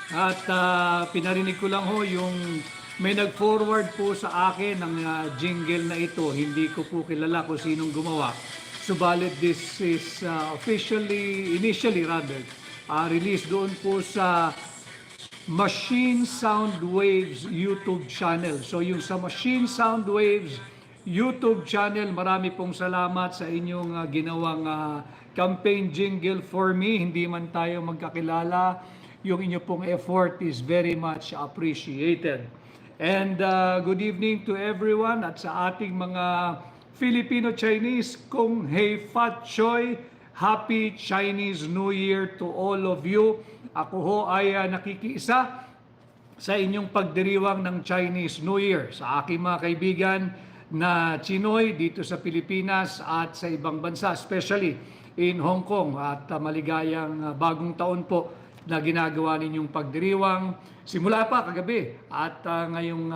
At pinarinig ko lang ho yung may nag-forward po sa akin ng jingle na ito. Hindi ko po kilala kung sinong gumawa. Subalit this is initially rather, released doon po sa Machine Sound Waves YouTube channel. So yung sa Machine Sound Waves YouTube channel, marami pong salamat sa inyong ginawang campaign jingle for me. Hindi man tayo magkakilala, yung inyo pong effort is very much appreciated. And good evening to everyone at sa ating mga Filipino-Chinese, Kung Hei Fat Choi, Happy Chinese New Year to all of you. Ako ho ay nakikiisa sa inyong pagdiriwang ng Chinese New Year. Sa aking mga kaibigan na Chinoy dito sa Pilipinas at sa ibang bansa, especially in Hong Kong. At maligayang bagong taon po na ginagawa ninyong pagdiriwang simula pa kagabi at ngayong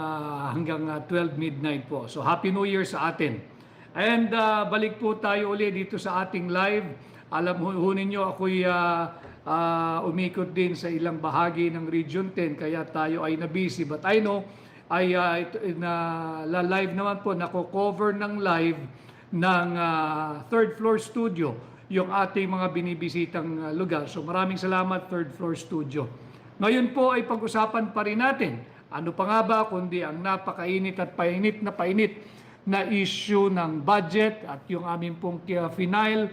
hanggang 12 midnight po. So Happy New Year sa atin. And balik po tayo ulit dito sa ating live. Alam ho ninyo, ako'y umikot din sa ilang bahagi ng Region 10, kaya tayo ay na-busy. But I know, live naman po, nako-cover ng live ng third floor studio, yung ating mga binibisitang lugar. So maraming salamat, third floor studio. Ngayon po ay pag-usapan pa rin natin. Ano pa nga ba kundi ang napakainit at painit na issue ng budget at yung aming pong final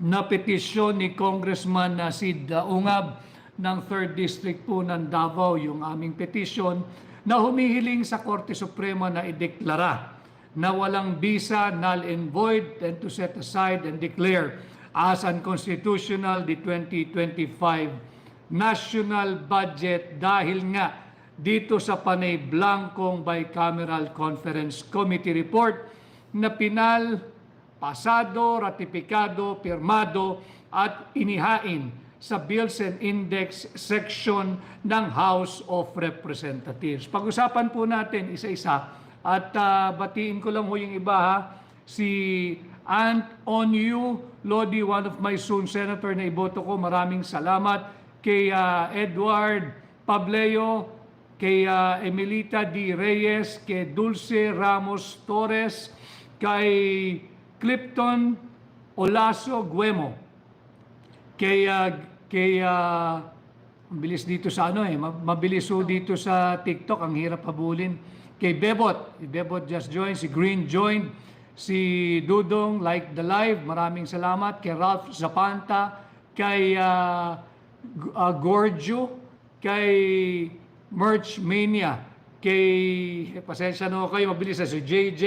na petisyon ni Congressman Sid Ungab ng 3rd District po ng Davao, yung aming petisyon na humihiling sa Korte Suprema na ideklara na walang bisa, null and void, and to set aside and declare as unconstitutional the 2025 national budget dahil nga dito sa panay blankong bicameral conference committee report na pasado, ratipikado, pirmado at inihain sa Bills and Index section ng House of Representatives. Pag-usapan po natin isa-isa at batiin ko lang ho yung iba ha. Si Aunt Onyu Lodi, one of my soon senator na iboto ko, maraming salamat. Kay Edward Pableo, kay Emilita D. Reyes, kay Dulce Ramos Torres, kay Clifton Olaso Guemo, kay mabilis dito sa mabilis ho dito sa TikTok, ang hirap habulin. Kay Bebot just joined, si Green joined, si Dudong like the live, maraming salamat. Kay Ralph Zapanta, kay Gorgio, kay Merch Mania, kay pasensya na kayo, mabilis na si JJ,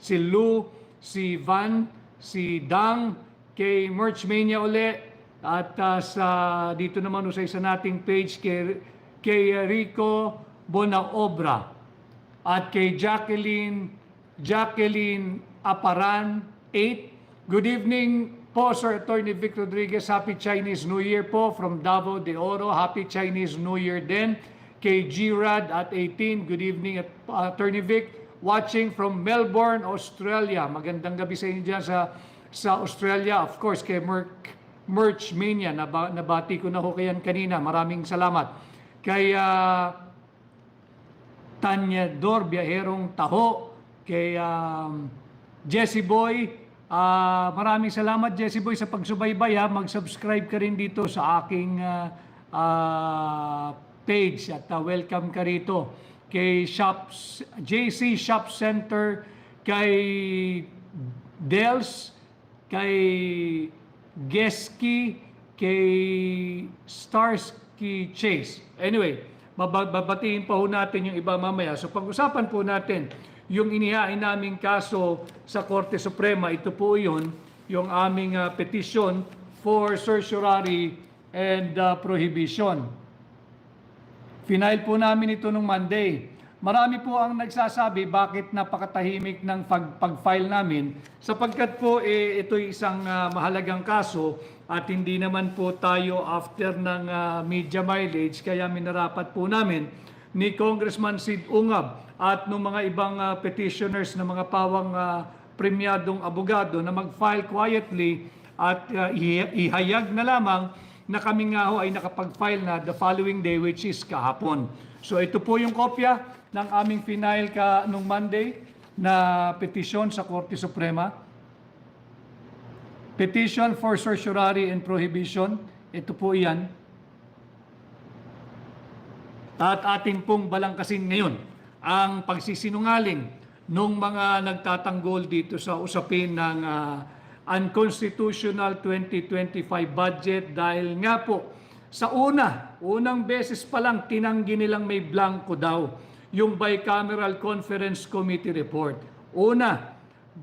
si Lou, si Van, si Dang, kay Merch Mania uli, at sa dito naman sa isa nating page kay Rico Bonaobra, at kay Jacqueline Aparan 8. Good evening po, Sir Attorney Vic Rodriguez. Happy Chinese New Year po from Davao de Oro. Happy Chinese New Year din. Kay Girad at 18. Good evening, Attorney Vic. Watching from Melbourne, Australia. Magandang gabi sa inyo dyan sa Australia. Of course, kay Merch Mania. Nabati ko na ho kayan kanina. Maraming salamat. Kay Tanya Dor, Biyaherong Taho. Kay Jesse Boy, maraming salamat Jesse Boy sa pagsubaybay ha. Mag-subscribe ka rin dito sa aking page at welcome ka rito. Kay JC Shop Center, kay Dels, kay Geski, kay Starsky Chase. Anyway, babatiin pa ho natin yung iba mamaya. So pag-usapan po natin yung inihain naming kaso sa Korte Suprema. Ito po yun, yung aming petition for certiorari and prohibition. Final po namin ito nung Monday. Marami po ang nagsasabi bakit napakatahimik ng pag-file namin, sapagkat po ito'y isang mahalagang kaso at hindi naman po tayo after ng media mileage, kaya minarapat po namin ni Congressman Sid Ungab at ng mga ibang petitioners na mga pawang premyadong abogado na mag-file quietly at ihayag na lamang na kami nga ho ay nakapag-file na the following day, which is kahapon. So ito po yung kopya ng aming final nung Monday na petisyon sa Korte Suprema. Petition for certiorari and prohibition. Ito po yan. At ating pong balangkasin ngayon ang pagsisinungaling ng mga nagtatanggol dito sa usapin ng unconstitutional 2025 budget dahil nga po sa unang beses pa lang tinanggi nilang may blanco daw yung Bicameral Conference Committee report.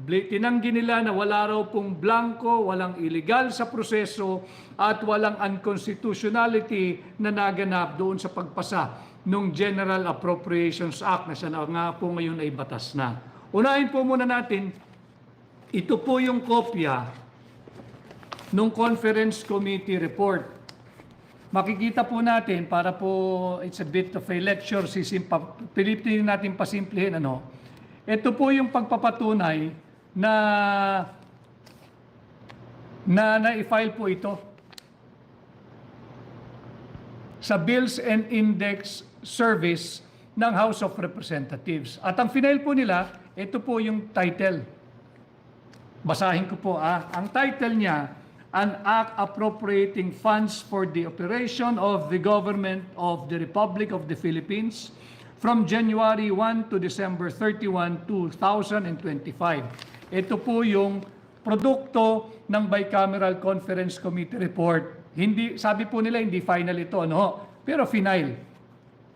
Tinanggi nila na wala raw pong blanco, walang illegal sa proseso at walang unconstitutionality na naganap doon sa pagpasa ng General Appropriations Act na siya na nga po ngayon ay batas na. Unahin po muna natin, ito po yung kopya ng Conference Committee report. Makikita po natin, para po it's a bit of a lecture, pilitin natin pasimplihin, ito po yung pagpapatunay na na-file po ito sa Bills and Index Service ng House of Representatives. At ang final po nila, ito po yung title. Basahin ko po. Ang title niya, An Act Appropriating Funds for the Operation of the Government of the Republic of the Philippines from January 1 to December 31, 2025. Ito po yung produkto ng Bicameral Conference Committee report. Sabi po nila hindi final ito, pero final.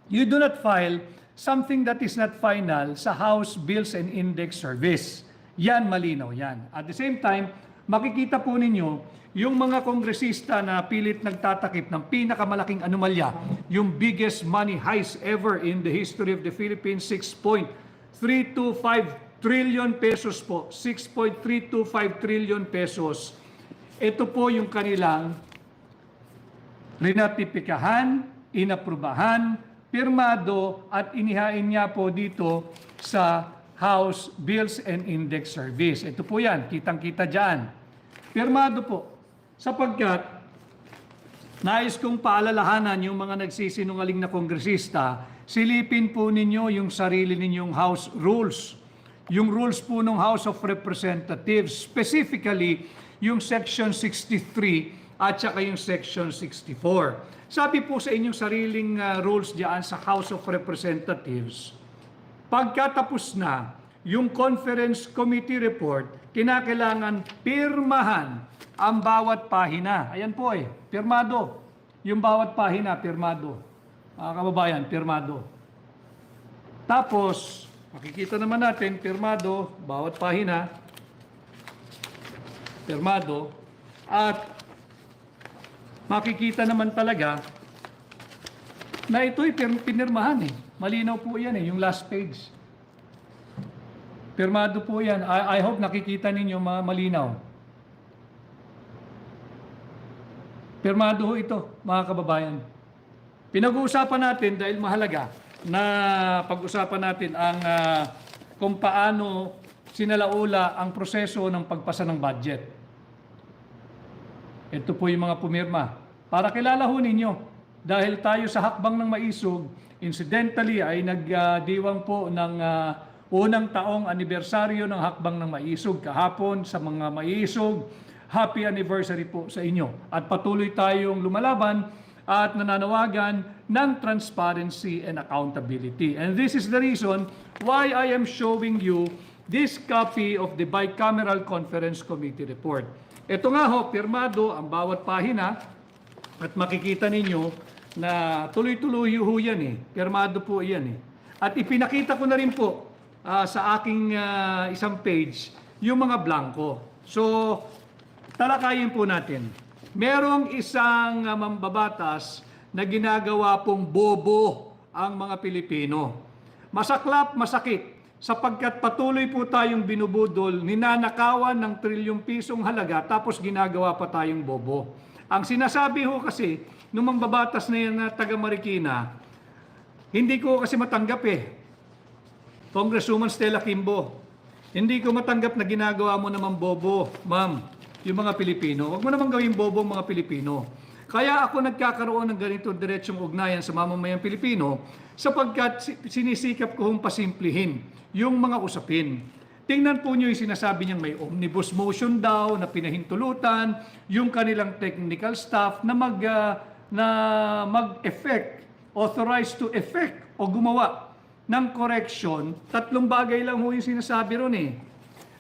You do not file something that is not final sa House Bills and Index Service. Yan, malinaw yan. At the same time, makikita po ninyo yung mga kongresista na pilit nagtatakip ng pinakamalaking anomalya, yung biggest money heist ever in the history of the Philippines, 6.325 trillion pesos po. 6.325 trillion pesos. Ito po yung kanilang rinatipikahan, inaprubahan, pirmado at inihain niya po dito sa House Bills and Index Service. Ito po yan, kitang-kita dyan. Pirmado po, sapagkat nais kong paalalahanan yung mga nagsisinungaling na kongresista, silipin po ninyo yung sarili ninyong House rules. Yung rules po ng House of Representatives, specifically yung Section 63 at saka yung Section 64. Sabi po sa inyong sariling rules diyan sa House of Representatives, pagkatapos na yung Conference Committee report, kinakailangan pirmahan ang bawat pahina. Ayan po pirmado. Yung bawat pahina, pirmado. Mga kababayan, pirmado. Tapos, makikita naman natin, pirmado, bawat pahina, pirmado, at makikita naman talaga na ito'y pinirmahan Malinaw po yan yung last page. Pirmado po yan. I hope nakikita ninyo malinaw. Pirmado ho ito, mga kababayan. Pinag-uusapan natin dahil mahalaga na pag-usapan natin ang kung paano sinalaula ang proseso ng pagpasa ng budget. Ito po yung mga pumirma. Para kilala ho ninyo, dahil tayo sa hakbang ng maisog, incidentally ay nagdiwang po ng unang taong anibersaryo ng hakbang ng maisog kahapon sa mga maisog. Happy anniversary po sa inyo. At patuloy tayong lumalaban at nananawagan ng transparency and accountability. And this is the reason why I am showing you this copy of the Bicameral Conference Committee report. Ito nga ho, pirmado ang bawat pahina at makikita ninyo na tuloy-tuloy ho yan Pirmado po yan At ipinakita ko na rin po sa aking isang page yung mga blanco. So, talakayin po natin. Merong isang mambabatas na ginagawa pong bobo ang mga Pilipino. Masaklap, masakit, sapagkat patuloy po tayong binubudol, ninanakawan ng trilyong pisong halaga, tapos ginagawa pa tayong bobo. Ang sinasabi ho kasi, nung mambabatas na yan na taga Marikina, hindi ko kasi matanggap Congresswoman Stella Kimbo, hindi ko matanggap na ginagawa mo naman bobo, ma'am, yung mga Pilipino. Huwag mo naman gawing bobo ang mga Pilipino. Kaya ako nagkakaroon ng ganito diretsong ugnayan sa mamamayang Pilipino sapagkat sinisikap ko hong pasimplihin yung mga usapin. Tingnan po nyo yung sinasabi niyang may omnibus motion daw na pinahintulutan, yung kanilang technical staff na mag-effect, authorized to effect o gumawa ng correction. Tatlong bagay lang ho yung sinasabi ron eh.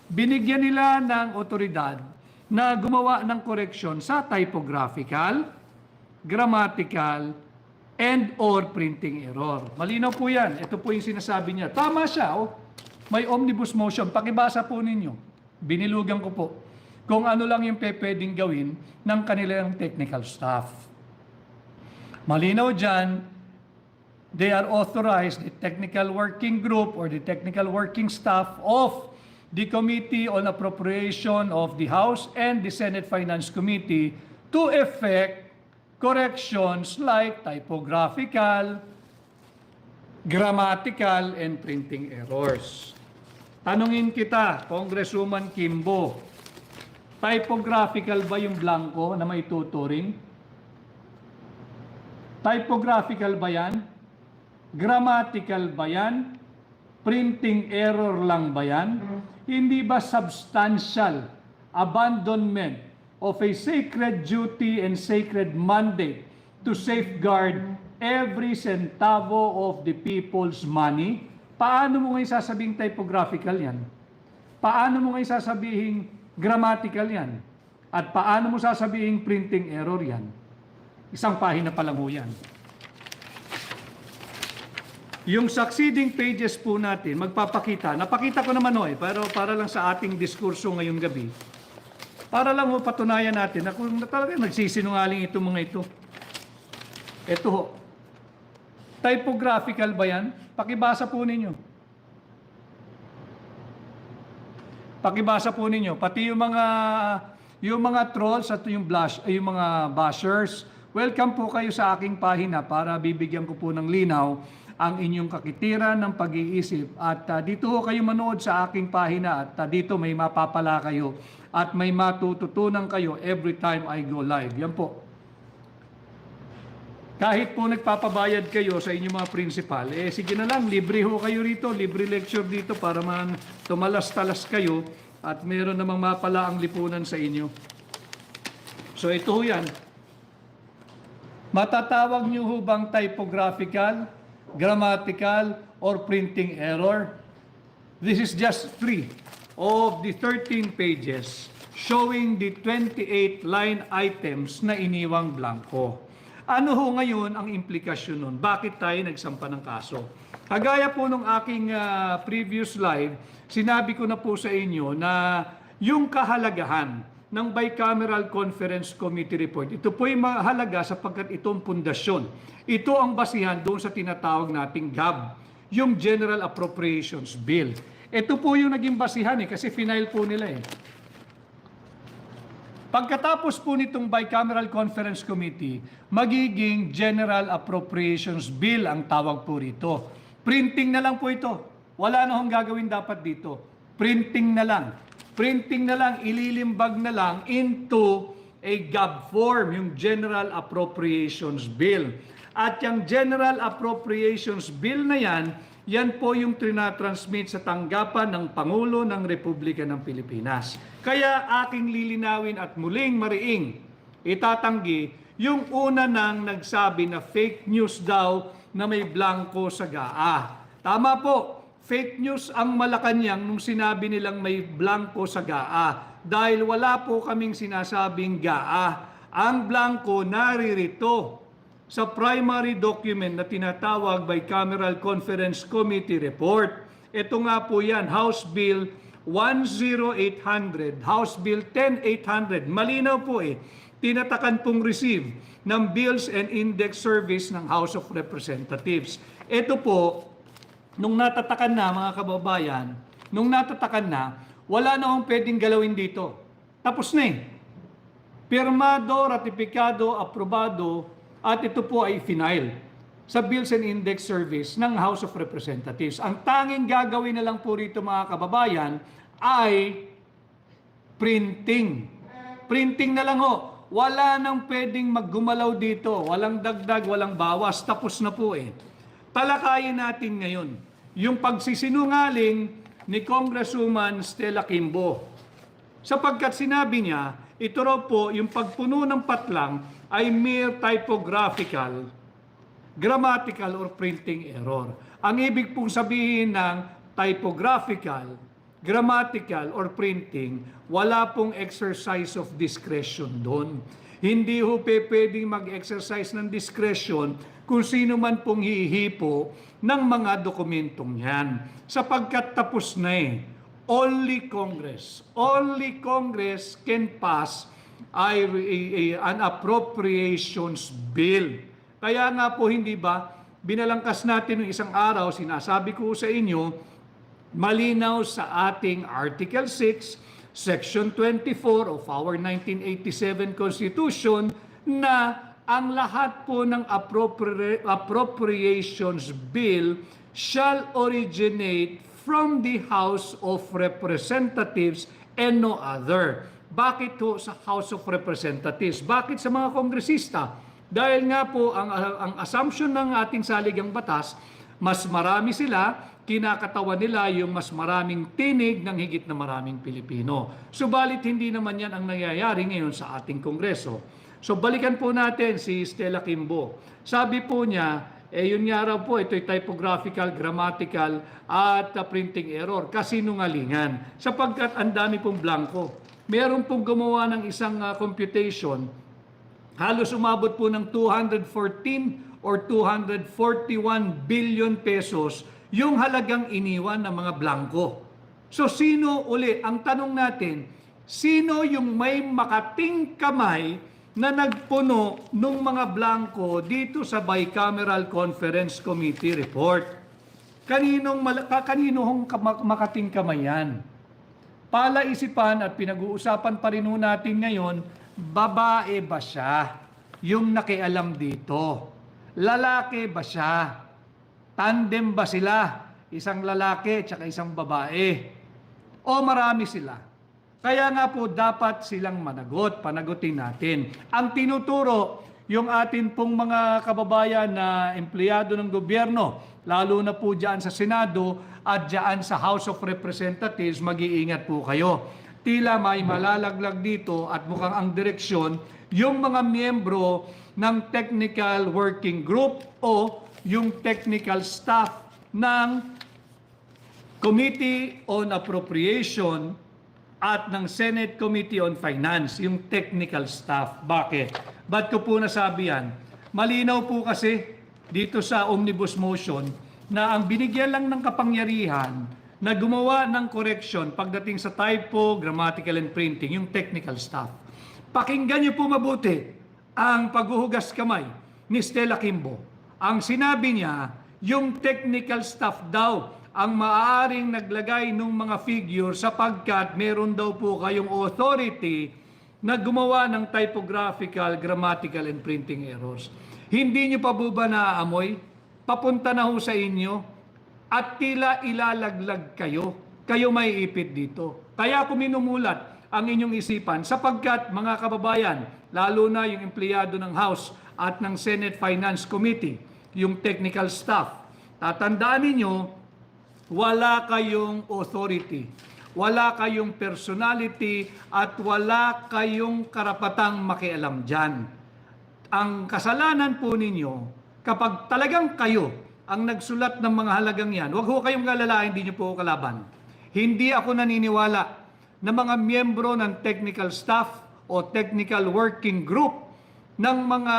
Binigyan nila ng otoridad na gumawa ng correction sa typographical, grammatical, and or printing error. Malinaw po yan. Ito po yung sinasabi niya. Tama siya. Oh. May omnibus motion. Pakibasa po ninyo. Binilugan ko po kung ano lang yung pwedeng gawin ng kanilang technical staff. Malinaw dyan, they are authorized, the technical working group or the technical working staff of the Committee on Appropriation of the House and the Senate Finance Committee to effect corrections like typographical, grammatical, and printing errors. Tanungin kita, Congresswoman Kimbo, typographical ba yung blanco na may tuturing? Typographical ba yan? Grammatical ba yan? Printing error lang ba yan? Hindi ba substantial abandonment of a sacred duty and sacred mandate to safeguard every centavo of the people's money? Paano mo ngayon sasabing typographical yan? Paano mo ngayon sasabihin grammatical yan? At paano mo sasabihin printing error yan? Isang pahina pa lang ho yan. Yung succeeding pages po natin, magpapakita. Napakita ko naman pero para lang sa ating diskurso ngayong gabi. Para lang ho patunayan natin na kung talaga nagsisinungaling itong mga ito. Ito ho. Typographical ba yan? Pakibasa po ninyo. Pakibasa po ninyo. Pati yung mga trolls at yung mga bashers, welcome po kayo sa aking pahina para bibigyan ko po ng linaw ang inyong kakitiran ng pag-iisip. At dito ho kayo manood sa aking pahina at dito may mapapala kayo at may matututunan kayo every time I go live. Yan po. Kahit po nagpapabayad kayo sa inyong mga principal, sige na lang, libre ho kayo rito, libre lecture dito para man tumalas-talas kayo at meron namang mapala ang lipunan sa inyo. So ito ho yan. Matatawag nyo ho bang typographical, grammatical, or printing error? This is just 3 of the 13 pages showing the 28 line items na iniwang blanco. Ano ho ngayon ang implikasyon nun? Bakit tayo nagsampa ng kaso? Kagaya po nung aking previous live, sinabi ko na po sa inyo na yung kahalagahan ng Bicameral Conference Committee Report, ito po ay mahalaga sapagkat itong pundasyon. Ito ang basihan doon sa tinatawag nating GAB, yung General Appropriations Bill. Ito po yung naging basihan kasi final po nila Pagkatapos po nitong Bicameral Conference Committee, magiging General Appropriations Bill ang tawag po rito. Printing na lang po ito. Wala na hong gagawin dapat dito. Printing na lang. Printing na lang, ililimbag na lang into a GAB form, yung General Appropriations Bill. At yung General Appropriations Bill na yan po yung trinatransmit sa tanggapan ng Pangulo ng Republika ng Pilipinas. Kaya aking lilinawin at muling mariing itatanggi yung una nang nagsabi na fake news daw na may blanco sa GAA. Tama po, fake news ang Malacanang nung sinabi nilang may blanco sa GAA. Dahil wala po kaming sinasabing GAA. Ang blanco naririto sa primary document na tinatawag Bicameral Conference Committee Report. Ito nga po yan, House Bill 10800, House Bill 10800. Malinaw po tinatakan pong receive ng Bills and Index Service ng House of Representatives. Ito po, nung natatakan na mga kababayan, wala na akong pwedeng galawin dito. Tapos na Pirmado, ratipikado, aprobado, at ito po ay final sa Bills and Index Service ng House of Representatives. Ang tanging gagawin na lang po rito mga kababayan ay printing. Printing na lang wala nang pwedeng maggumalaw dito. Walang dagdag, walang bawas. Tapos na po eh. Talakayin natin ngayon yung pagsisinungaling ni Congresswoman Stella Kimbo. Sapagkat sinabi niya, ito raw po, yung pagpuno ng patlang ay mere typographical, grammatical, or printing error. Ang ibig pong sabihin ng typographical, grammatical, or printing, wala pong exercise of discretion doon. Hindi ho pwedeng mag-exercise ng discretion kung sino man pong hihipo ng mga dokumentong yan. Sapagkat tapos na eh. Only Congress can pass an appropriations bill. Kaya nga po, hindi ba, binalangkas natin ng isang araw, sinasabi ko sa inyo, malinaw sa ating Article 6, Section 24 of our 1987 Constitution na ang lahat po ng appropriations bill shall originate from the House of Representatives and no other. Bakit po sa House of Representatives? Bakit sa mga kongresista? Dahil nga po ang assumption ng ating saligang batas, mas marami sila, kinakatawan nila yung mas maraming tinig ng higit na maraming Pilipino. Subalit hindi naman yan ang nangyayari ngayon sa ating Kongreso. So balikan po natin si Stella Kimbo. Sabi po niya, yun nga raw po, ito'y typographical, grammatical, at printing error. Kasinungalingan. Sapagkat ang dami pong blanco. Meron pong gumawa ng isang computation, halos umabot po ng 214 or 241 billion pesos yung halagang iniwan ng mga blanco. So sino uli? Ang tanong natin, sino yung may makating kamay na nagpuno ng mga blanco dito sa Bicameral Conference Committee report? Kaninong makating kamay yan? Palaisipan at pinag-uusapan pa rin natin ngayon, babae ba siya yung nakialam dito? Lalaki ba siya? Tandem ba sila? Isang lalaki at isang babae? O marami sila? Kaya nga po dapat silang managot, panagutin natin. Ang tinuturo, yung atin pong mga kababayan na empleyado ng gobyerno, lalo na po dyan sa Senado at dyan sa House of Representatives, mag-iingat po kayo. Tila may malalaglag dito at mukhang ang direksyon, yung mga miyembro ng Technical Working Group o yung technical staff ng Committee on Appropriation at ng Senate Committee on Finance, yung technical staff. Bakit? Ba't ko po nasabi yan? Malinaw po kasi dito sa omnibus motion na ang binigyan lang ng kapangyarihan na gumawa ng correction pagdating sa typo, grammatical, and printing, yung technical staff. Pakinggan niyo po mabuti ang paghuhugas kamay ni Stella Kimbo. Ang sinabi niya, yung technical staff daw ang maaaring naglagay ng mga figure sapagkat meron daw po kayong authority na gumawa ng typographical, grammatical, and printing errors. Hindi niyo pa ba naaamoy? Papunta na ho sa inyo at tila ilalaglag kayo. Kayo may ipit dito. Kaya ako minumulat ang inyong isipan sapagkat mga kababayan, lalo na yung empleyado ng House at ng Senate Finance Committee, yung technical staff, tatandaan ninyo, wala kayong authority, wala kayong personality, at wala kayong karapatang makialam dyan. Ang kasalanan po ninyo, kapag talagang kayo ang nagsulat ng mga halagang yan, huwag ho kayong galalain, hindi nyo po kalaban. Hindi ako naniniwala na mga miyembro ng technical staff o technical working group ng mga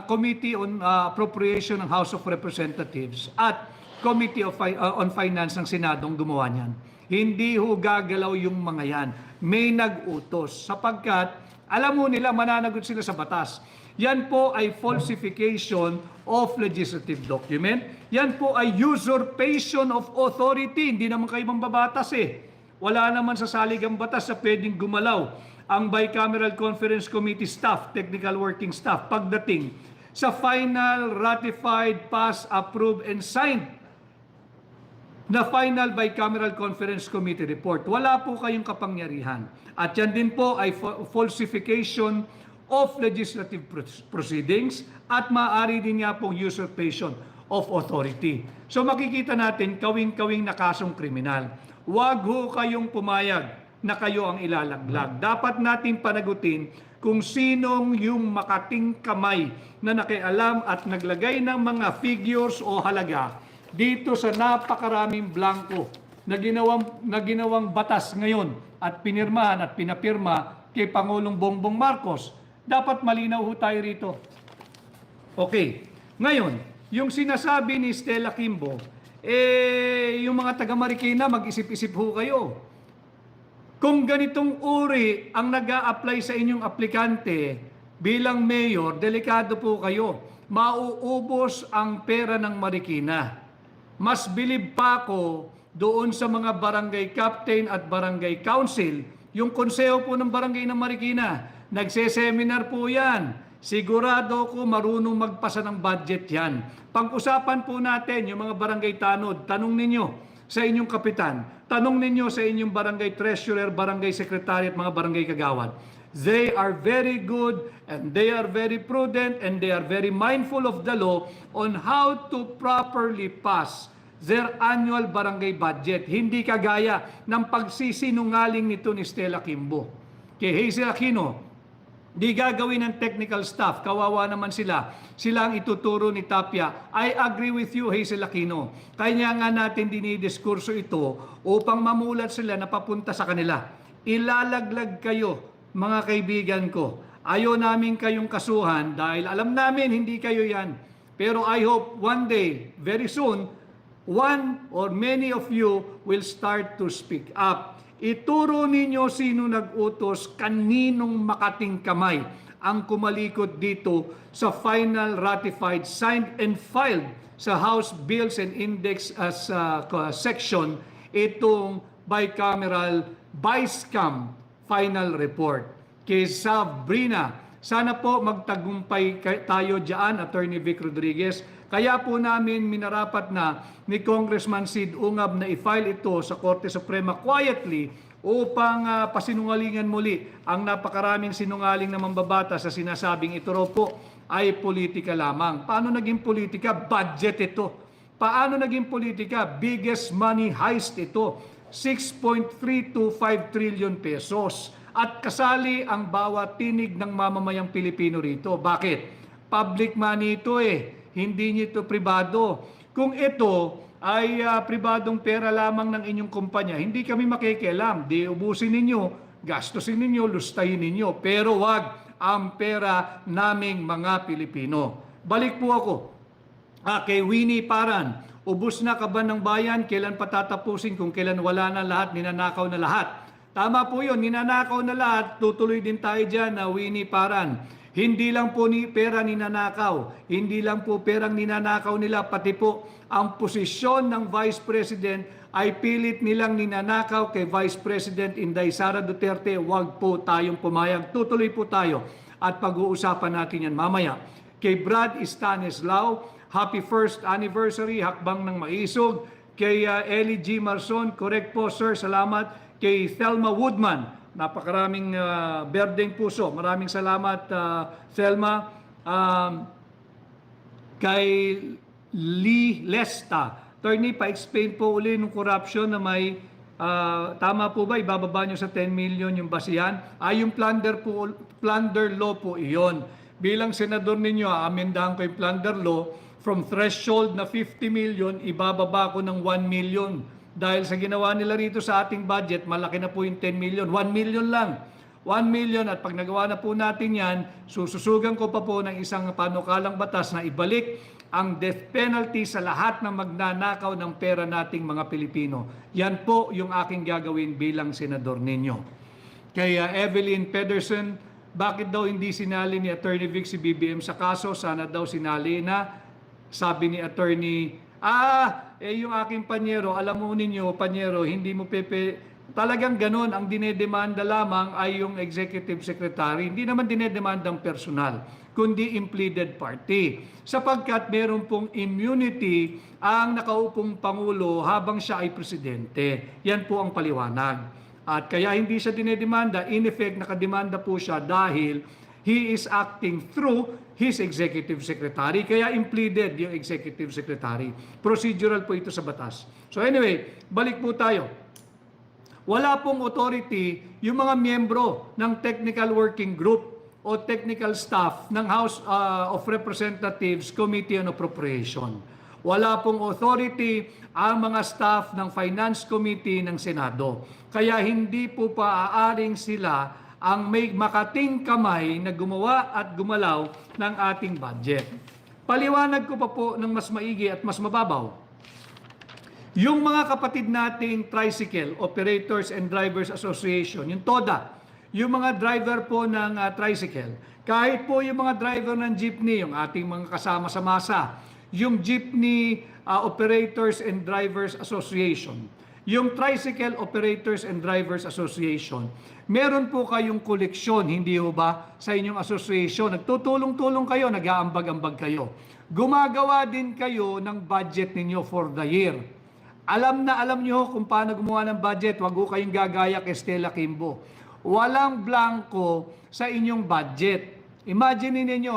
Committee on Appropriation ng House of Representatives at Committee on Finance ng Senadong gumawa niyan. Hindi ho gagalaw yung mga yan. May nag-utos sapagkat alam mo nila mananagot sila sa batas. Yan po ay falsification of legislative document. Yan po ay usurpation of authority. Hindi naman kayo mambabatas eh. Wala naman sa saligang batas na pwedeng gumalaw ang Bicameral Conference Committee staff, technical working staff, pagdating sa final, ratified, passed, approved, and signed na final Bicameral Conference Committee report. Wala po kayong kapangyarihan. At yan din po ay falsification of legislative proceedings at maaari din nga pong usurpation of authority. So makikita natin kawing-kawing na kasong kriminal. Huwag ho kayong pumayag na kayo ang ilalaglag. Dapat natin panagutin kung sinong yung makating kamay na nakialam at naglagay ng mga figures o halaga dito sa napakaraming blanco na ginawang batas ngayon at pinirmahan at pinapirma kay Pangulong Bongbong Marcos. Dapat malinaw ho tayo rito. Okay. Ngayon, yung sinasabi ni Stella Kimbo, yung mga taga Marikina, mag-isip-isip ho kayo. Kung ganitong uri ang nag-a-apply sa inyong aplikante bilang mayor, delikado po kayo. Mauubos ang pera ng Marikina. Mas bilib pa ako doon sa mga barangay captain at barangay council, yung konseho po ng barangay ng Marikina. Nagse-seminar po yan. Sigurado ko marunong magpasa ng budget yan. Pag-usapan po natin yung mga barangay tanod, tanong ninyo sa inyong kapitan, tanong ninyo sa inyong barangay treasurer, barangay secretary at mga barangay kagawad. They are very good and they are very prudent and they are very mindful of the law on how to properly pass their annual barangay budget. Hindi kagaya ng pagsisinungaling nito ni Stella Kimbo. Kay Hazel Aquino, di gagawin ng technical staff, kawawa naman sila. Sila ang ituturo ni Tapia. I agree with you, Hazel Aquino. Kaya nga natin dinidiskurso ito upang mamulat sila na papunta sa kanila. Ilalaglag kayo, mga kaibigan ko. Ayaw namin kayong kasuhan dahil alam namin hindi kayo yan. Pero I hope one day, very soon, one or many of you will start to speak up. Ituro ninyo sino nag-utos, kaninong makating kamay ang kumalikot dito sa final ratified, signed and filed sa House Bills and Index as section itong bicameral BICAM final report. Kay Sabrina, sana po magtagumpay tayo diyan, Attorney Vic Rodriguez. Kaya po namin minarapat na ni Congressman Sid Ungab na i-file ito sa Korte Suprema quietly upang pasinungalingan muli ang napakaraming sinungaling na mambabata sa sinasabing ito raw po ay politika lamang. Paano naging politika? Budget ito. Paano naging politika? Biggest money heist ito. 6.325 trillion pesos. At kasali ang bawat tinig ng mamamayang Pilipino rito. Bakit? Public money ito hindi nito pribado. Kung ito ay pribadong pera lamang ng inyong kumpanya, hindi kami makikialam. Di ubusin ninyo, gastusin ninyo, lustayin ninyo. Pero wag ang pera naming mga Pilipino. Balik po ako kay Winnie Paran. Ubus na kaban ng bayan, kailan patatapusin kung kailan wala na lahat, ninanakaw na lahat. Tama po yun, ninanakaw na lahat, tutuloy din tayo dyan na Winnie Paran. Hindi lang po ni pera ninanakaw, hindi lang po perang ninanakaw nila, pati po ang posisyon ng Vice President ay pilit nilang ninanakaw kay Vice President Inday Sara Duterte. Huwag po tayong pumayag, tutuloy po tayo at pag-uusapan natin yan mamaya. Kay Brad Stanislao, happy first anniversary, hakbang ng maisog. Kay Ellie G. Marson, correct po sir, salamat. Kay Thelma Woodman, napakaraming berdeng puso. Maraming salamat, Thelma. Kay Lee Lesta, attorney, pa-explain po uli ng corruption na may, tama po ba, ibababa nyo sa 10 million yung basihan? Yung plunder law po iyon. Bilang senador ninyo, amendahan ko yung plunder law, from threshold na 50 million, ibababa ko ng 1 million. Dahil sa ginawa nila rito sa ating budget, malaki na po yung 10 million. 1 million lang. 1 million at pag nagawa na po natin yan, sususugan ko pa po ng isang panukalang batas na ibalik ang death penalty sa lahat ng magnanakaw ng pera nating mga Pilipino. Yan po yung aking gagawin bilang senador ninyo. Kaya Evelyn Pedersen, bakit daw hindi sinali ni Attorney Vic si BBM sa kaso? Sana daw sinali na. Sabi ni Attorney, yung aking panyero, alam mo ninyo, panyero, hindi mo talagang ganon, ang dinedemanda lamang ay yung executive secretary. Hindi naman dinedemandang personal, kundi impleaded party. Sapagkat meron pong immunity ang nakaupong Pangulo habang siya ay presidente. Yan po ang paliwanag. At kaya hindi siya dinedemanda, in effect, nakademanda po siya dahil he is acting through his executive secretary. Kaya impleaded yung executive secretary. Procedural po ito sa batas. So anyway, balik po tayo. Wala pong authority yung mga miyembro ng technical working group o technical staff ng House of Representatives Committee on Appropriation. Wala pong authority ang mga staff ng Finance Committee ng Senado. Kaya hindi po paaaring sila ang may makating kamay na gumawa at gumalaw ng ating budget. Paliwanag ko pa po ng mas maigi at mas mababaw. Yung mga kapatid nating Tricycle Operators and Drivers Association, yung TODA, yung mga driver po ng tricycle, kahit po yung mga driver ng jeepney, yung ating mga kasama sa masa, yung Jeepney Operators and Drivers Association, yung Tricycle Operators and Drivers Association, meron po kayong koleksyon, hindi ho ba, sa inyong association? Nagtutulong-tulong kayo, nag-aambag-ambag kayo. Gumagawa din kayo ng budget ninyo for the year. Alam na alam nyo kung paano gumawa ng budget, wag ho kayong gagaya kay Stella Kimbo. Walang blanco sa inyong budget. Imagine ninyo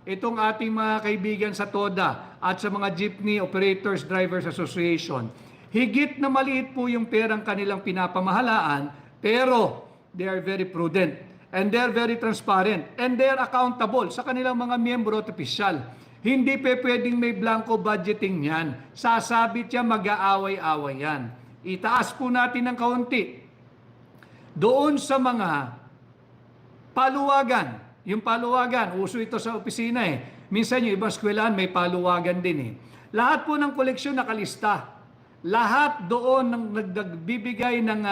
itong ating mga kaibigan sa TODA at sa mga Jeepney Operators Drivers Association. Higit na maliit po yung perang kanilang pinapamahalaan, pero they are very prudent and they are very transparent and they are accountable sa kanilang mga miyembro at opisyal. Hindi pwedeng may blanco budgeting yan. Sasabit yan, mag-aaway-away yan. Itaas po natin ng kaunti. Doon sa mga paluwagan, yung paluwagan, uso ito sa opisina Minsan yung ibang eskwelahan may paluwagan din Lahat po ng koleksyon nakalista. Lahat doon ng nagbibigay ng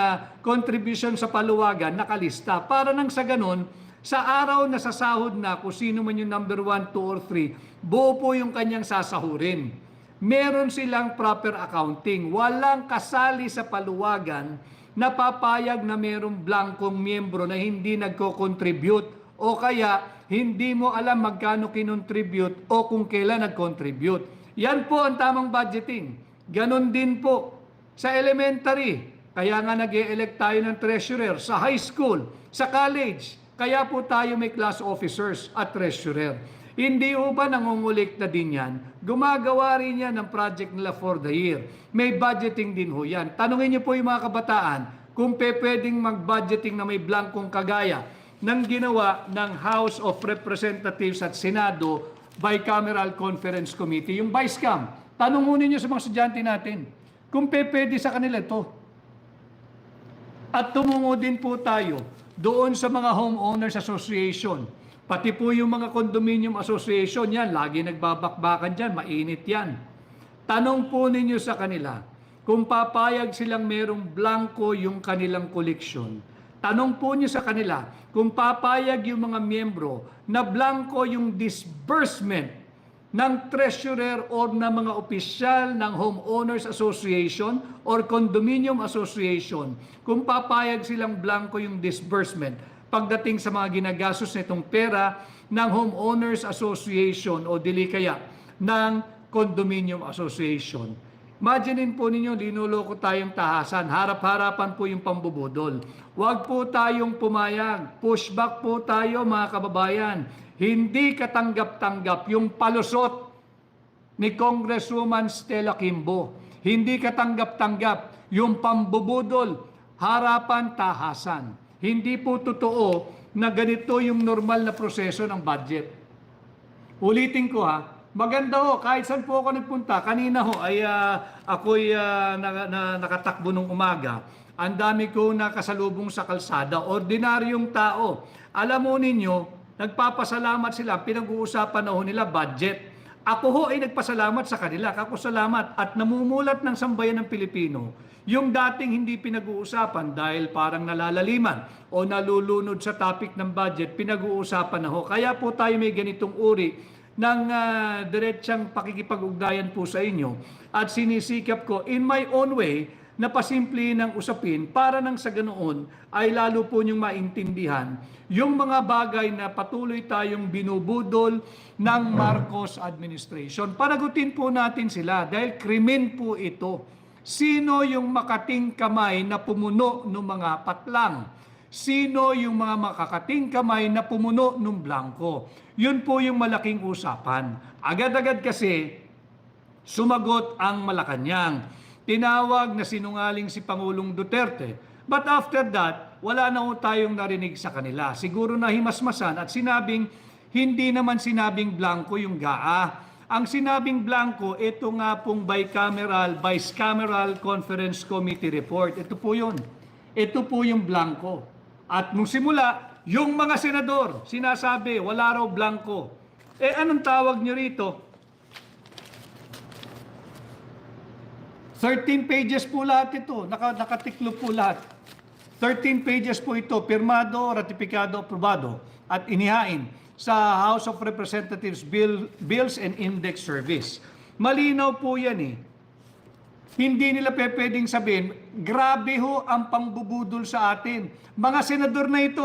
contribution sa paluwagan nakalista. Para nang sa ganun, sa araw na sasahod na kung sino man yung number 1, 2, or 3, buo po yung kanyang sasahurin. Meron silang proper accounting. Walang kasali sa paluwagan na papayag na merong blankong miyembro na hindi nagko-contribute o kaya hindi mo alam magkano kinontribute o kung kailan nag-contribute. Yan po ang tamang budgeting. Ganon din po sa elementary. Kaya nga nag-e-elect tayo ng treasurer sa high school, sa college. Kaya po tayo may class officers at treasurer. Hindi ho ba nangungulikta din yan? Gumagawa rin yan ng project nila for the year. May budgeting din ho yan. Tanungin niyo po yung mga kabataan kung pwedeng mag-budgeting na may blankong kagaya ng ginawa ng House of Representatives at Senado Bicameral Conference Committee, yung BICAM. Tanungin niyo sa mga estudyante natin kung pwede sa kanila ito. At tumungo din po tayo doon sa mga homeowners association. Pati po yung mga condominium association, yan, lagi nagbabakbakan dyan, mainit yan. Tanong po ninyo sa kanila, kung papayag silang merong blanco yung kanilang koleksyon. Tanong po niyo sa kanila, kung papayag yung mga miyembro na blanco yung disbursement ng treasurer or ng mga opisyal ng homeowners association or condominium association, kung papayag silang blanco yung disbursement, pagdating sa mga ginagastos nitong pera ng homeowners association o dili kaya ng condominium association. Imaginin po ninyo, linuloko tayong tahasan, harap-harapan po yung pambubudol. Huwag po tayong pumayag, pushback po tayo mga kababayan. Hindi katanggap-tanggap yung palusot ni Congresswoman Stella Kimbo. Hindi katanggap-tanggap yung pambubudol, harapan tahasan. Hindi po totoo na ganito yung normal na proseso ng budget. Ulitin ko maganda kahit saan po ako nagpunta. Kanina ay ako'y nakatakbo nung umaga. Ang dami ko nakasalubong sa kalsada, ordinaryong tao. Alam mo ninyo, nagpapasalamat sila, pinag-uusapan na nila budget. Ako ay nagpasalamat sa kanila, kakosalamat at namumulat ng sambayan ng Pilipino. Yung dating hindi pinag-uusapan dahil parang nalalaliman o nalulunod sa topic ng budget, pinag-uusapan na Kaya po tayo may ganitong uri ng diretsang pakikipag-ugnayan po sa inyo at sinisikap ko in my own way na pasimplihin ang usapin para nang sa ganoon ay lalo po niyong maintindihan yung mga bagay na patuloy tayong binubudol ng Marcos administration. Panagutin po natin sila dahil krimen po ito. Sino yung makating kamay na pumuno ng mga patlang? Sino yung mga makakating kamay na pumuno ng blanco? Yun po yung malaking usapan. Agad-agad kasi, sumagot ang Malacanang. Tinawag na sinungaling si Pangulong Duterte. But after that, wala na ho tayong narinig sa kanila. Siguro na himasmasan at sinabing, hindi naman sinabing blanco yung GAA. Ang sinabing blanco, ito nga pong Bicameral Conference Committee report. Ito po yun. Ito po yung blanco. At nung simula, yung mga senador, sinasabi, wala raw blanco. Anong tawag nyo rito? 13 pages po lahat ito. Nakatiklo po lahat. 13 pages po ito. Pirmado, ratipikado, aprobado. At inihain sa House of Representatives Bills and Index Service. Malinaw po yan eh. Hindi nila pwedeng sabihin, grabe ho ang pangbubudol sa atin. Mga senador na ito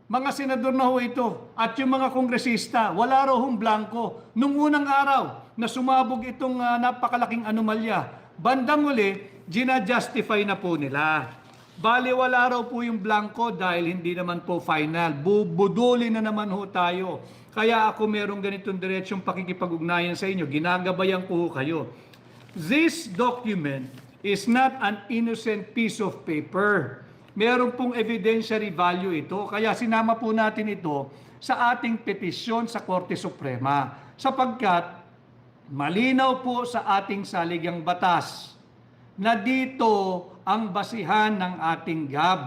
mga senador na ho ito. At yung mga kongresista, wala raw hong blanco. Nung unang araw na sumabog itong napakalaking anomalya, bandang uli, gina-justify na po nila. Bali, wala raw po yung blanco dahil hindi naman po final. Bubudulin na naman ho tayo. Kaya ako merong ganitong diretsong pakikipag-ugnayan sa inyo. Ginagabayan ko ho kayo. This document is not an innocent piece of paper. Meron pong evidentiary value ito. Kaya sinama po natin ito sa ating petisyon sa Korte Suprema. Sapagkat malinaw po sa ating saligang batas na dito ang basihan ng ating GAB.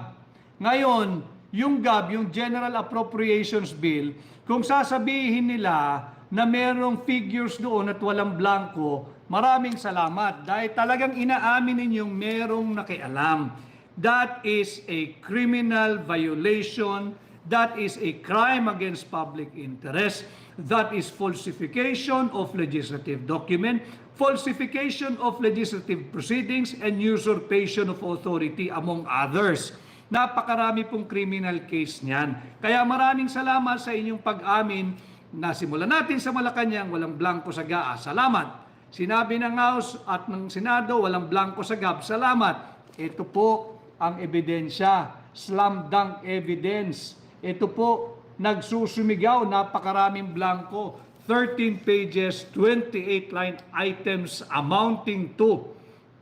Ngayon, yung GAB, yung General Appropriations Bill, kung sasabihin nila na merong figures doon at walang blanco, maraming salamat dahil talagang inaamin ninyong merong nakialam. That is a criminal violation. That is a crime against public interest. That is falsification of legislative document, falsification of legislative proceedings, and usurpation of authority among others. Napakarami pong criminal case niyan. Kaya maraming salamat sa inyong pag-amin na simulan natin sa Malacanang, walang blanco sa GAA. Salamat. Sinabi ng House at ng Senado, walang blanco sa GAB. Salamat. Ito po ang ebidensya. Slam dunk evidence. Ito po, nagsusumigaw, napakaraming blanco. 13 pages, 28 line items amounting to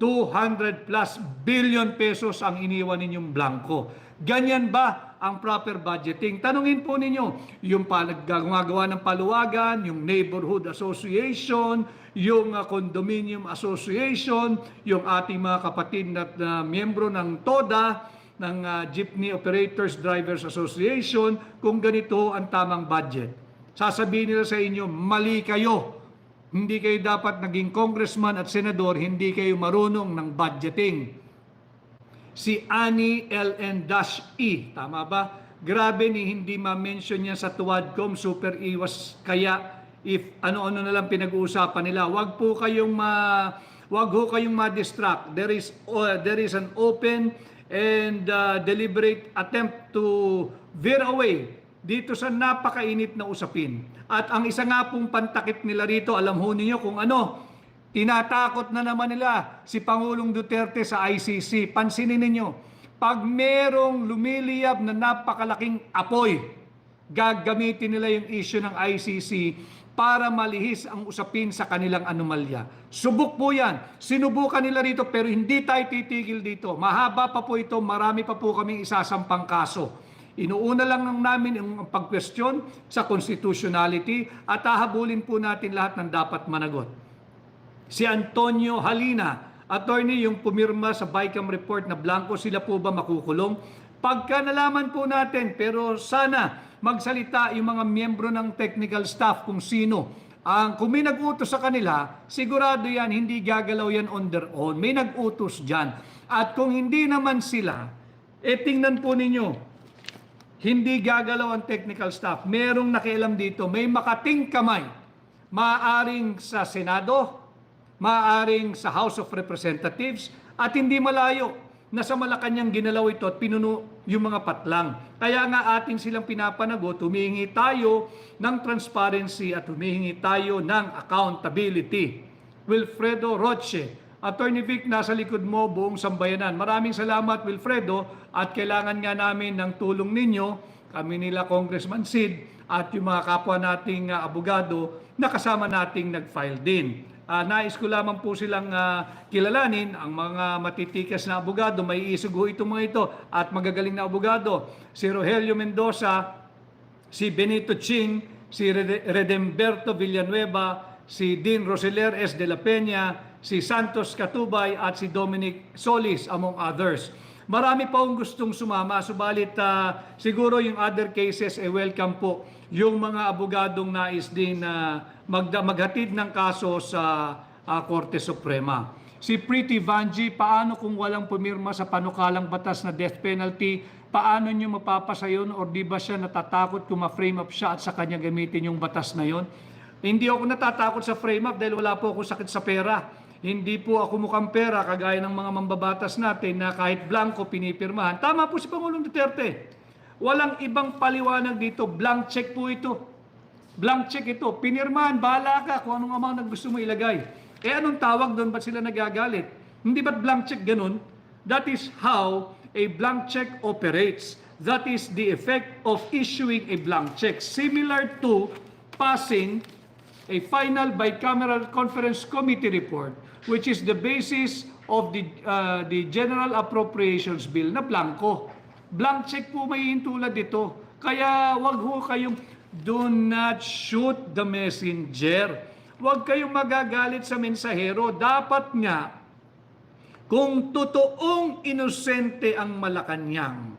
200 plus billion pesos ang iniwan ninyong blanco. Ganyan ba ang proper budgeting? Tanungin po ninyo, yung gumagawa ng paluwagan, yung neighborhood association, yung condominium association, yung ating mga kapatid na miyembro ng TODA, ng Jeepney Operators Drivers Association, kung ganito ang tamang budget. Sasabihin nila sa inyo, mali kayo. Hindi kayo dapat naging congressman at senador, hindi kayo marunong ng budgeting. Si Annie LN-E, tama ba? Grabe ni hindi ma-mention niya sa Tuwadcom, super iwas kaya if ano-ano na lang pinag-uusapan nila. Wag ho kayong ma-distract. There is an open and deliberate attempt to veer away dito sa napakainit na usapin. At ang isa nga pong pantakip nila rito, alam ho niyo kung ano, tinatakot na naman nila si Pangulong Duterte sa ICC. Pansinin ninyo, pag merong lumiliyab na napakalaking apoy, gagamitin nila yung issue ng ICC para malihis ang usapin sa kanilang anomalya. Subok po yan. Sinubukan nila rito pero hindi tayo titigil dito. Mahaba pa po ito, marami pa po kaming isasampang kaso. Inuuna lang namin ang pag-question sa constitutionality at hahabulin po natin lahat ng dapat managot. Si Antonio Halina, attorney yung pumirma sa BICAM report na blanco, sila po ba makukulong? Pagka nalaman po natin, pero sana magsalita yung mga miyembro ng technical staff kung sino. Kung may nag-utos sa kanila, sigurado yan, hindi gagalaw yan on their own. May nag-utos dyan. At kung hindi naman sila, tingnan po ninyo, hindi gagalaw ang technical staff. Merong nakialam dito, may makating kamay. Maaaring sa Senado, maaaring sa House of Representatives, at hindi malayo na sa Malacanang ginalaw ito at pinuno yung mga patlang. Kaya nga atin silang pinapanagot, humihingi tayo ng transparency at humihingi tayo ng accountability. Wilfredo Roche, Attorney Vic, nasa likod mo buong sambayanan. Maraming salamat, Wilfredo, at kailangan nga namin ng tulong ninyo, kami nila Congressman Sid, at yung mga kapwa nating abogado na kasama nating nag-file din. Nais ko lamang po silang kilalanin, ang mga matitikas na abogado, may isugo itong mga ito, at magagaling na abogado. Si Rogelio Mendoza, si Benito Ching, si Redemberto Villanueva, si Dean Roseler S. de la Peña, si Santos Catubay at si Dominic Solis, among others. Marami pa akong gustong sumama, subalit siguro yung other cases, welcome po yung mga abogadong nais din maghatid ng kaso sa Korte Suprema. Si Pretty Vanji, paano kung walang pumirma sa panukalang batas na death penalty? Paano nyo mapapasa yun? Or di ba siya natatakot kung ma-frame up siya at sa kanya gamitin yung batas na yun? Hindi ako natatakot sa frame up dahil wala po ako sakit sa pera. Hindi po ako mukhang pera kagaya ng mga mambabatas natin na kahit blanco pinipirmahan. Tama po si Pangulong Duterte. Walang ibang paliwanag dito. Blank check po ito. Blank check ito. Pinirmahan, bahala ka kung anong amount na gusto mo ilagay. Anong tawag doon? Ba't sila nagagalit? Hindi ba't blank check ganun? That is how a blank check operates. That is the effect of issuing a blank check. Similar to passing a final bicameral conference committee report, which is the basis of the General Appropriations Bill na blanco. Blank check po may intulad dito. Kaya wag ho kayong do not shoot the messenger. Wag kayong magagalit sa mensahero. Dapat nga, kung totoong inosente ang Malacanang,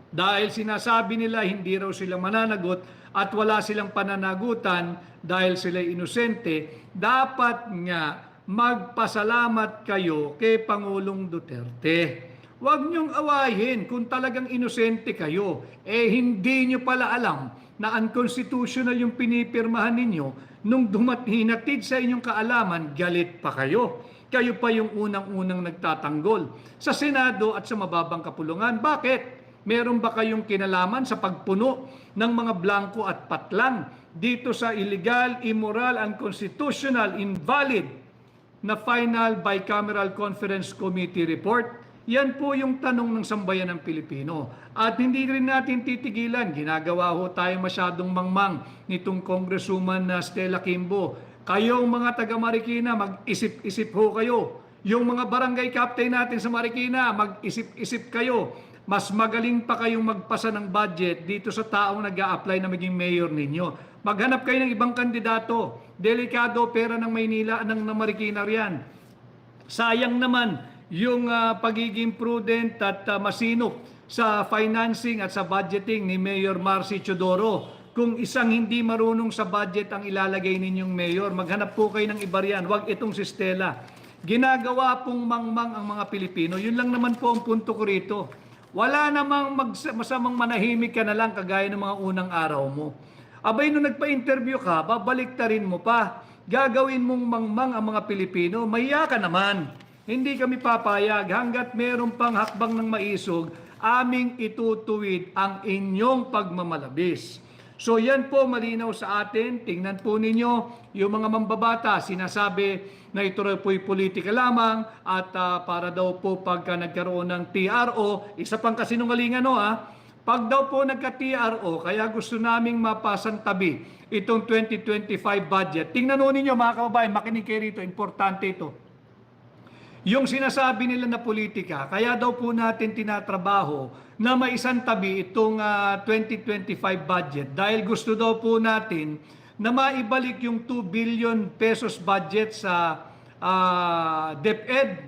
dahil sinasabi nila hindi raw sila mananagot at wala silang pananagutan dahil sila inosente, dapat nga magpasalamat kayo kay Pangulong Duterte. Huwag niyong awahin kung talagang inosente kayo. Hindi niyo pala alam na unconstitutional yung pinipirmahan ninyo. Nung hinatid sa inyong kaalaman, galit pa kayo. Kayo pa yung unang-unang nagtatanggol. Sa Senado at sa mababang kapulungan. Bakit? Meron ba kayong kinalaman sa pagpuno ng mga blanco at patlang dito sa illegal, immoral, unconstitutional, invalid na final bicameral conference committee report? Yan po yung tanong ng sambayan ng Pilipino. At hindi rin natin titigilan. Ginagawa ho tayo masyadong mangmang nitong Congresswoman na Stella Kimbo. Kayong mga taga Marikina, mag-isip-isip ho kayo. Yung mga barangay captain natin sa Marikina, mag-isip-isip kayo. Mas magaling pa kayong magpasa ng budget dito sa taong nag-a-apply na maging mayor ninyo. Maghanap kayo ng ibang kandidato. Delikado pera ng Maynila, ng Marikina riyan. Sayang naman yung pagiging prudent at masinop sa financing at sa budgeting ni Mayor Marcy Chodoro. Kung isang hindi marunong sa budget ang ilalagay ninyong mayor, maghanap po kayo ng iba riyan. Huwag itong si Stella. Ginagawa pong mangmang ang mga Pilipino. Yun lang naman po ang punto ko rito. Wala namang masamang manahimik ka na lang kagaya ng mga unang araw mo. Abay, nung nagpa-interview ka, babaliktarin mo pa. Gagawin mong mangmang ang mga Pilipino. Mahiya ka naman. Hindi kami papayag hanggat meron pang hakbang ng maisog, aming itutuwid ang inyong pagmamalabis. So yan po malinaw sa atin. Tingnan po ninyo yung mga mambabata. Sinasabi na ito rin po'y politika lamang at para daw po pagka nagkaroon ng TRO, isa pang kasinungalingan pag daw po nagka-TRO, kaya gusto naming mapasang tabi itong 2025 budget. Tingnan po ninyo mga kababayan, makinig kayo rito, importante ito. Yung sinasabi nila na politika, kaya daw po natin tinatrabaho na maisang tabi itong 2025 budget dahil gusto daw po natin na maibalik yung 2 billion pesos budget sa DepEd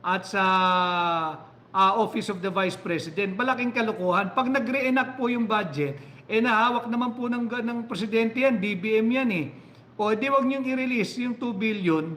at sa Office of the Vice President. Malaking kalokohan. Pag nag-reenact po yung budget, nahawak naman po ng presidente yan, DBM yan O di wag niyong i-release yung 2 billion.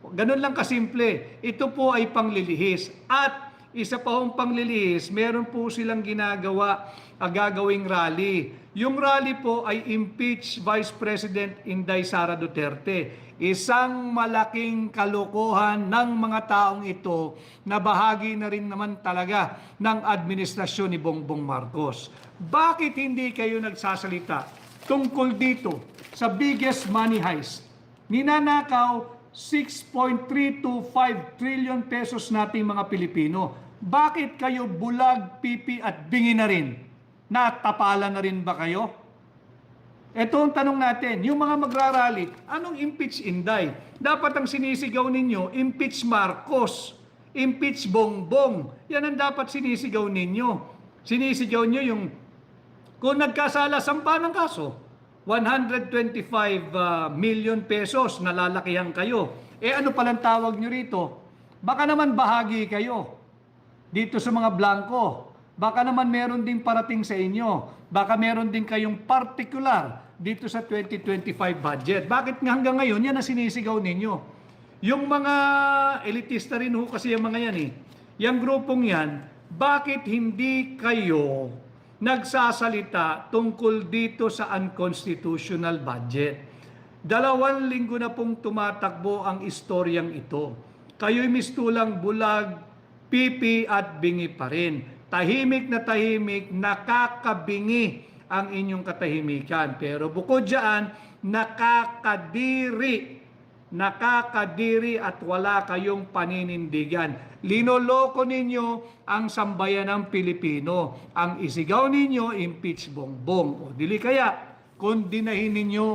Ganun lang kasimple. Ito po ay panglilihis. At isa pa hong panglilihis, meron po silang ginagawa, gagawing rally. Yung rally po ay impeach Vice President Inday Sara Duterte. Isang malaking kalokohan ng mga taong ito na bahagi na rin naman talaga ng administrasyon ni Bongbong Marcos. Bakit hindi kayo nagsasalita tungkol dito sa biggest money heist? Ninanakaw 6.325 trillion pesos nating mga Pilipino. Bakit kayo bulag, pipi at bingi na rin? Natapalan na rin ba kayo? Ito ang tanong natin, yung mga magrarally, anong impeach Inday? Dapat ang sinisigaw ninyo, impeach Marcos, impeach Bongbong. Yan ang dapat sinisigaw ninyo. Sinisigaw nyo yung, kung nagkasala, sampa ng kaso, 125 million pesos, nalalakihan kayo. Ano palang tawag nyo rito? Baka naman bahagi kayo dito sa mga blanco. Baka naman meron ding parating sa inyo. Baka meron din kayong particular dito sa 2025 budget. Bakit nga hanggang ngayon, yan ang sinisigaw ninyo? Yung mga elitista rin ho kasi yung mga yan eh. Yung grupong yan, bakit hindi kayo nagsasalita tungkol dito sa unconstitutional budget? 2 linggo na pong tumatakbo ang istoryang ito. Kayo'y mistulang bulag, pipi at bingi pa rin. Tahimik na tahimik, nakakabingi ang inyong katahimikan. Pero bukod dyan, nakakadiri at wala kayong paninindigan. Linoloko ninyo ang sambayan ng Pilipino. Ang isigaw ninyo, impeach Bongbong. O dili kaya, kung dinahin ninyo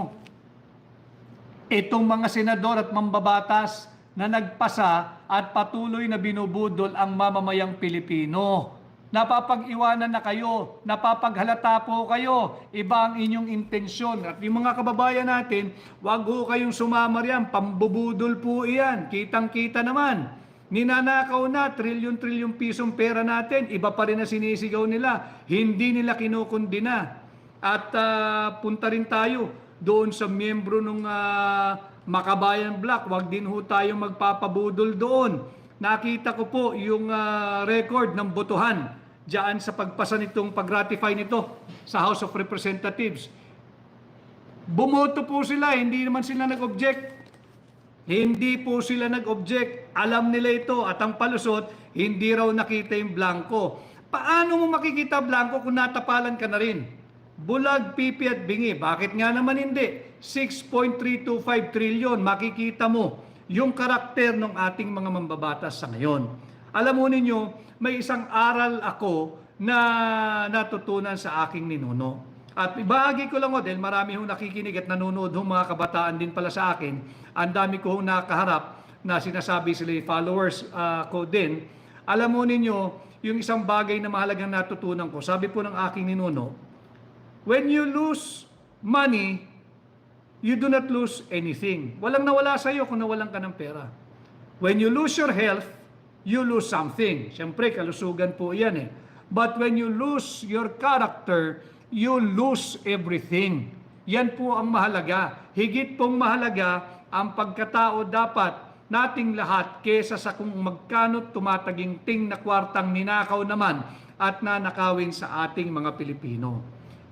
itong mga senador at mambabatas na nagpasa at patuloy na binubudol ang mamamayang Pilipino. Napapag-iwanan na kayo, napapaghalata po kayo, iba ang inyong intensyon. At yung mga kababayan natin, wag ho kayong sumama riyan, pambubudol po iyan, kitang-kita naman. Ninanakaw na, trilyon-trilyon pisong pera natin, iba pa rin na sinisigaw nila, hindi nila kinukundina. At punta rin tayo doon sa miyembro ng Makabayan Black, wag din ho tayo magpapabudol doon. Nakita ko po yung record ng botohan diyan sa pagpasa nitong pag-ratify nito sa House of Representatives. Bumoto po sila, hindi naman sila nag-object. Hindi po sila nag-object. Alam nila ito at ang palusot, hindi raw nakita yung blanco. Paano mo makikita blanco kung natapalan ka na rin? Bulag, pipi at bingi. Bakit nga naman hindi? 6.325 trillion, makikita mo yung karakter ng ating mga mambabatas sa ngayon. Alam mo ninyo, may isang aral ako na natutunan sa aking ninuno. At ibahagi ko lang dahil marami hong nakikinig at nanonood hong mga kabataan din pala sa akin. Ang dami ko hong nakaharap na sinasabi sila yung followers ko din. Alam mo ninyo, yung isang bagay na mahalagang natutunan ko, sabi po ng aking ninuno, when you lose money, you do not lose anything. Walang nawala sa iyo kung nawalan ka ng pera. When you lose your health, you lose something. Siyempre, kalusugan po yan eh. But when you lose your character, you lose everything. Yan po ang mahalaga. Higit pong mahalaga ang pagkatao dapat nating lahat kesa sa kung magkano tumataginting na kwartang ninakaw naman at nanakawin sa ating mga Pilipino.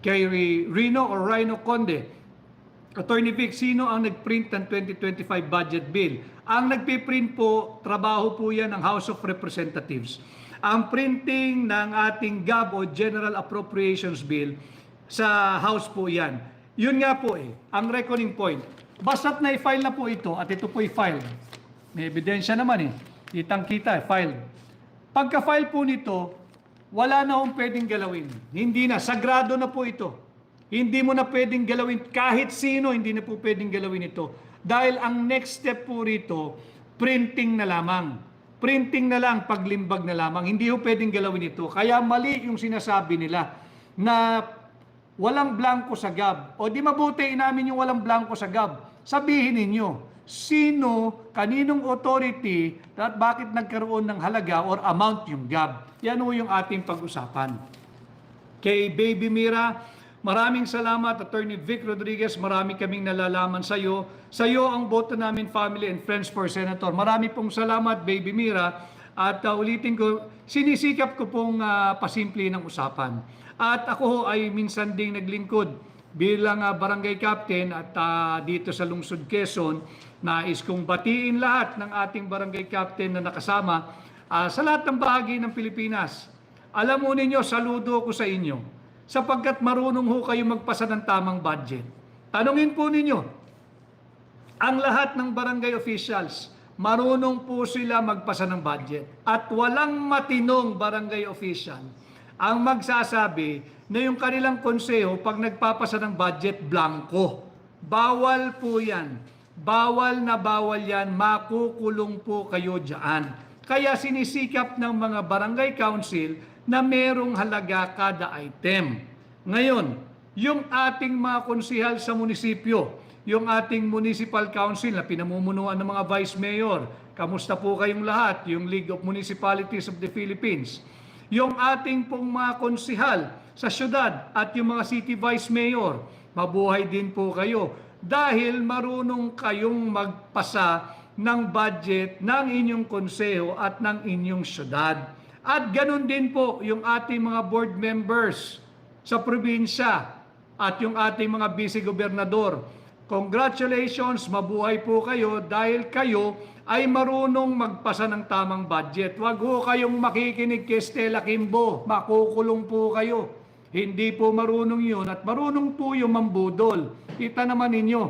Kay Rino or Rhino Conde, Attorney Vic, sino ang nag-print ng 2025 budget bill? Ang nagpiprint po, trabaho po yan ng House of Representatives. Ang printing ng ating GAB o General Appropriations Bill sa House po yan. Yun nga po ang reckoning point. Basta't na-file na po ito at ito po i-file. May ebidensya naman kitang-kita filed. Pagka-file po nito, wala na akong pwedeng galawin. Hindi na, sagrado na po ito. Hindi mo na pwedeng galawin, kahit sino, hindi na po pwedeng galawin ito. Dahil ang next step po rito, printing na lamang. Printing na lang, paglimbag na lamang. Hindi po pwedeng galawin ito. Kaya mali yung sinasabi nila na walang blanco sa GAB. O di mabuti inamin yung walang blanco sa GAB. Sabihin ninyo, sino, kaninong authority, at bakit nagkaroon ng halaga or amount yung GAB. Yan po yung ating pag-usapan. Kay Baby Mira, maraming salamat, Attorney Vic Rodriguez. Marami kaming nalalaman sa iyo. Sa iyo ang boto namin, Family and Friends for Senator. Marami pong salamat, Baby Mira. At ulitin ko, sinisikap ko pong pasimple ng usapan. At ako ho ay minsan ding naglingkod bilang barangay captain at dito sa Lungsod Quezon. Nais kong batiin lahat ng ating barangay captain na nakasama sa lahat ng bahagi ng Pilipinas. Alam mo ninyo, saludo ko sa inyo. Sapagkat marunong ho kayo magpasa ng tamang budget. Tanungin po ninyo, Ang lahat ng barangay officials, marunong po sila magpasa ng budget. At walang matinong barangay official ang magsasabi na yung kanilang konseho pag nagpapasa ng budget, blanco. Bawal po yan. Bawal na bawal yan. Makukulong po kayo dyan. Kaya sinisikap ng mga barangay council na merong halaga kada item. Ngayon, yung ating mga konsehal sa munisipyo, yung ating municipal council na pinamumunuan ng mga vice mayor, kamusta po kayong lahat, yung League of Municipalities of the Philippines, yung ating pong mga konsehal sa syudad at yung mga city vice mayor, mabuhay din po kayo dahil marunong kayong magpasa ng budget ng inyong konseho at ng inyong syudad. At ganun din po yung ating mga board members sa probinsya at yung ating mga vice-gobernador. Congratulations, mabuhay po kayo dahil kayo ay marunong magpasa ng tamang budget. Huwag ho kayong makikinig kay Stella Kimbo, makukulong po kayo. Hindi po marunong yun at marunong po yung mambudol. Kita naman ninyo,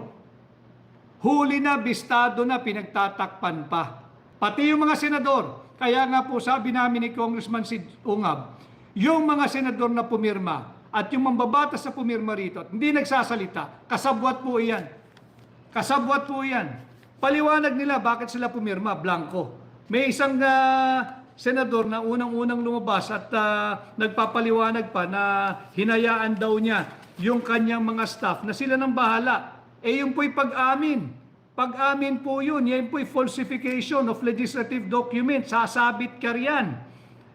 huli na, bistado na, pinagtatakpan pa. Pati yung mga senador, kaya nga po sabi namin ni Congressman Sid Ungab, yung mga senador na pumirma, at yung mambabatas sa pumirma rito, hindi nagsasalita, kasabwat po yan. Kasabwat po yan. Paliwanag nila bakit sila pumirma, blanco. May isang senador na unang-unang lumabas at nagpapaliwanag pa na hinayaan daw niya yung kanyang mga staff na sila nang bahala. Yung po'y pag-amin. Pag-amin po yun. Yan po'y falsification of legislative document. Sasabit ka riyan.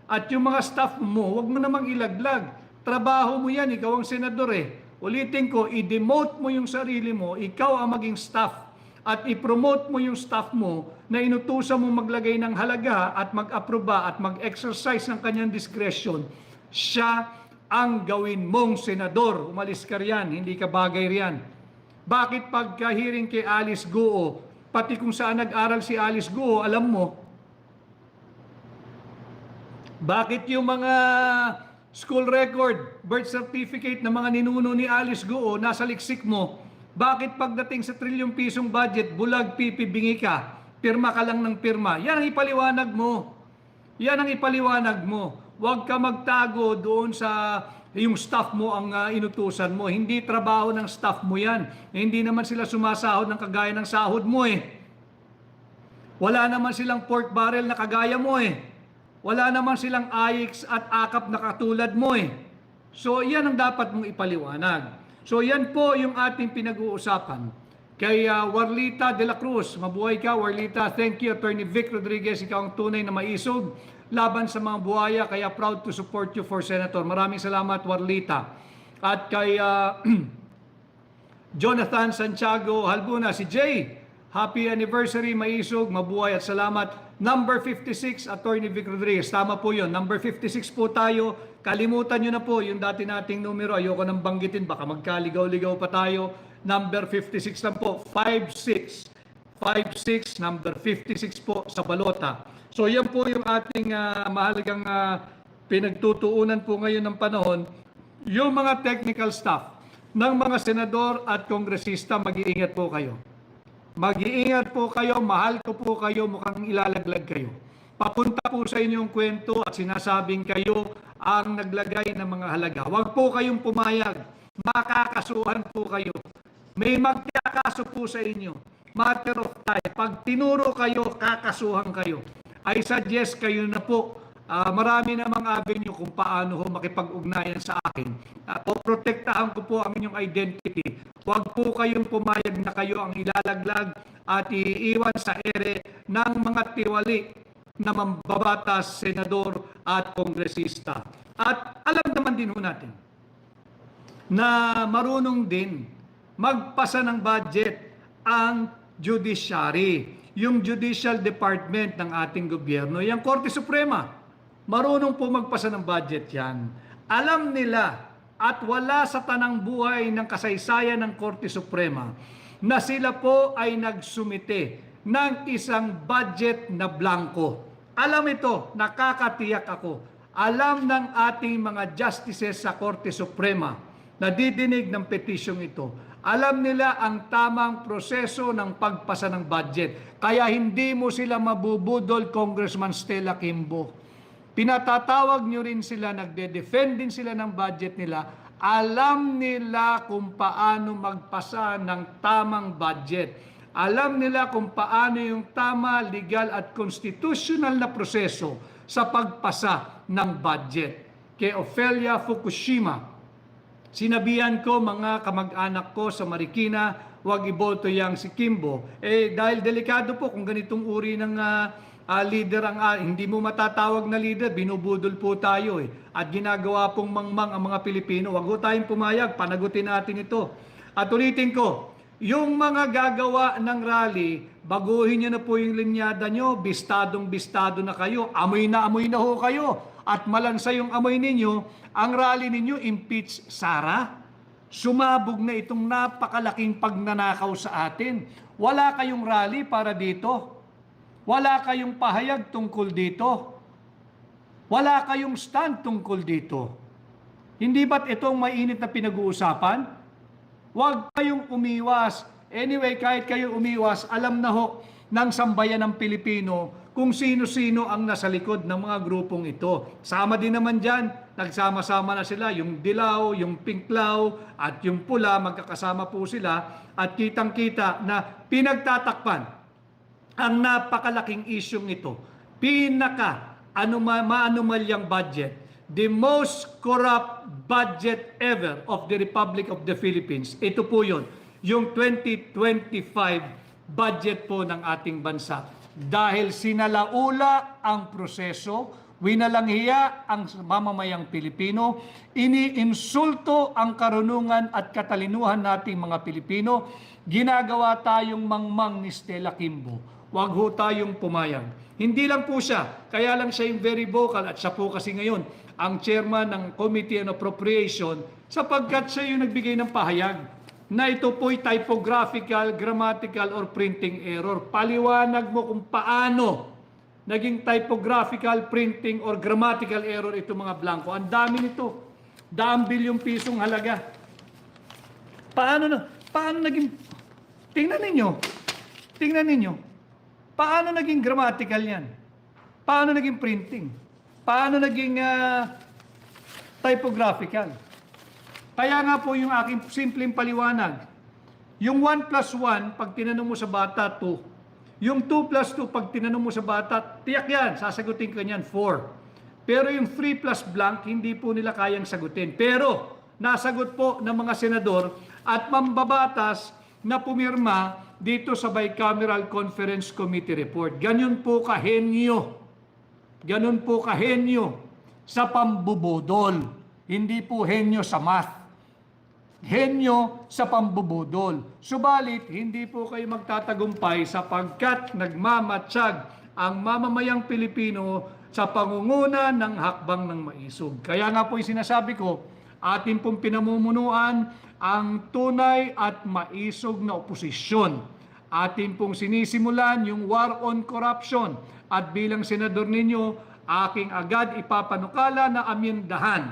At yung mga staff mo, huwag mo namang ilaglag. Trabaho mo yan, ikaw ang senador eh. Ulitin ko, i-demote mo yung sarili mo, ikaw ang maging staff. At i-promote mo yung staff mo na inutusan mo maglagay ng halaga at mag-aproba at mag-exercise ng kanyang discretion. Siya ang gawin mong senador. Umalis ka riyan, hindi ka bagay riyan. Bakit pagka-hearing kay Alice Guo, pati kung saan nag-aral si Alice Guo, alam mo, bakit yung mga school record, birth certificate ng mga ninuno ni Alice Guo, nasa liksik mo, bakit pagdating sa trilyong pisong budget, bulag, pipi, bingi ka, pirma ka lang ng pirma? Yan ang ipaliwanag mo. Yan ang ipaliwanag mo. Huwag ka magtago doon sa yung staff mo ang inutusan mo. Hindi trabaho ng staff mo yan. Hindi naman sila sumasahod ng kagaya ng sahod mo eh. Wala naman silang pork barrel na kagaya mo eh. Wala naman silang AIX at AKAP na katulad mo eh. So yan ang dapat mong ipaliwanag. So yan po yung ating pinag-uusapan. Kay Warlita de la Cruz, mabuhay ka Warlita. Thank you Attorney Vic Rodriguez, ikaw ang tunay na maisog laban sa mga buhaya, kaya proud to support you for Senator. Maraming salamat Warlita. At kay Jonathan Santiago Halbuna, si Jay, happy anniversary maisog, mabuhay at salamat. Number 56, Attorney Vic Rodriguez. Tama po yun. Number 56 po tayo. Kalimutan nyo na po yung dati nating numero. Ayoko nang banggitin. Baka magkaligaw-ligaw pa tayo. Number 56 lang po. 56. 56, number 56 po sa balota. So yan po yung ating mahalagang pinagtutuunan po ngayon ng panahon. Yung mga technical staff ng mga senador at kongresista, mag-iingat po kayo. Mag-iingat po kayo, mahal ko po kayo, mukhang ilalaglag kayo. Papunta po sa inyong kwento at sinasabing kayo ang naglagay ng mga halaga. Huwag po kayong pumayag, makakasuhan po kayo. May magkakaso po sa inyo. Matter of time. Pag tinuro kayo, kakasuhan kayo. I suggest kayo na po, marami namang avenue kung paano ho makipag-ugnayan sa akin. Poprotektahan ko po ang inyong identity. Huwag po kayong pumayag na kayo ang ilalaglag at iiwan sa ere ng mga tiwali na mambabatas, senador at kongresista. At alam naman din ho natin na marunong din magpasa ng budget ang judiciary, yung judicial department ng ating gobyerno, yung Korte Suprema. Marunong po magpasa ng budget yan. Alam nila at wala sa tanang buhay ng kasaysayan ng Korte Suprema na sila po ay nagsumite ng isang budget na blanco. Alam ito, nakakatiyak ako. Alam ng ating mga justices sa Korte Suprema na didinig ng petisyong ito. Alam nila ang tamang proseso ng pagpasa ng budget. Kaya hindi mo sila mabubudol, Congressman Stella Kimbo. Pinatatawag nyo rin sila, nagde-defend din sila ng budget nila. Alam nila kung paano magpasa ng tamang budget. Alam nila kung paano yung tama, legal at constitutional na proseso sa pagpasa ng budget. Kay Ofelia Fukushima, sinabihan ko mga kamag-anak ko sa Marikina, huwag iboto yang si Kimbo. Dahil delikado po kung ganitong uri ng leader hindi mo matatawag na leader, binubudol po tayo At ginagawa pong mangmang ang mga Pilipino. Huwag po tayong pumayag, panagutin natin ito. At ulitin ko, yung mga gagawa ng rally, baguhin nyo na po yung linyada nyo, bistadong-bistado na kayo, amoy na ho kayo. At malansa yung amoy ninyo, ang rally ninyo, impeach Sara. Sumabog na itong napakalaking pagnanakaw sa atin. Wala kayong rally para dito. Wala kayong pahayag tungkol dito. Wala kayong stand tungkol dito. Hindi ba't itong mainit na pinag-uusapan? Huwag kayong umiwas. Anyway, kahit kayo umiwas, alam na ho ng sambayan ng Pilipino kung sino-sino ang nasa likod ng mga grupong ito. Sama din naman dyan, nagsama-sama na sila, yung dilaw, yung pinklaw, at yung pula, magkakasama po sila, at kitang-kita na pinagtatakpan ang napakalaking isyong ito. Maanumalyang budget, the most corrupt budget ever of the Republic of the Philippines. Ito po yun, yung 2025 budget po ng ating bansa. Dahil sinalaula ang proseso, winalanghiya ang mamamayang Pilipino, iniinsulto ang karunungan at katalinuhan nating mga Pilipino, ginagawa tayong mangmang ni Stella Kimbo. Huwag ho tayong pumayag. Hindi lang po siya, kaya lang siya yung very vocal at siya po kasi ngayon ang chairman ng Committee on Appropriation sapagkat siya yung nagbigay ng pahayag na ito po'y typographical, grammatical, or printing error. Paliwanag mo kung paano naging typographical, printing, or grammatical error ito mga blanco. Ang dami nito. Daang bilyong pisong halaga. Paano naging... Tingnan ninyo. Paano naging grammatical yan? Paano naging printing? Paano naging typographical? Kaya nga po yung aking simpleng paliwanag. Yung 1 plus 1, pag tinanong mo sa bata, 2. Yung 2 plus 2, pag tinanong mo sa bata, tiyak yan, sasagutin ka niyan, 4. Pero yung 3 plus blank, hindi po nila kayang sagutin. Pero, nasagot po ng mga senador at mambabatas na pumirma dito sa Bicameral Conference Committee Report. Ganyan po kahenyo. Ganun po kahenyo sa pambubudol. Hindi po henyo sa math. Henyo sa pambubudol. Subalit, hindi po kayo magtatagumpay sapagkat nagmamatsyag ang mamamayang Pilipino sa pangunguna ng hakbang ng maisog. Kaya nga po sinasabi ko, atin pong pinamumunuan ang tunay at maisog na oposisyon. Atin pong sinisimulan yung war on corruption at bilang senador ninyo, aking agad ipapanukala na amyendahan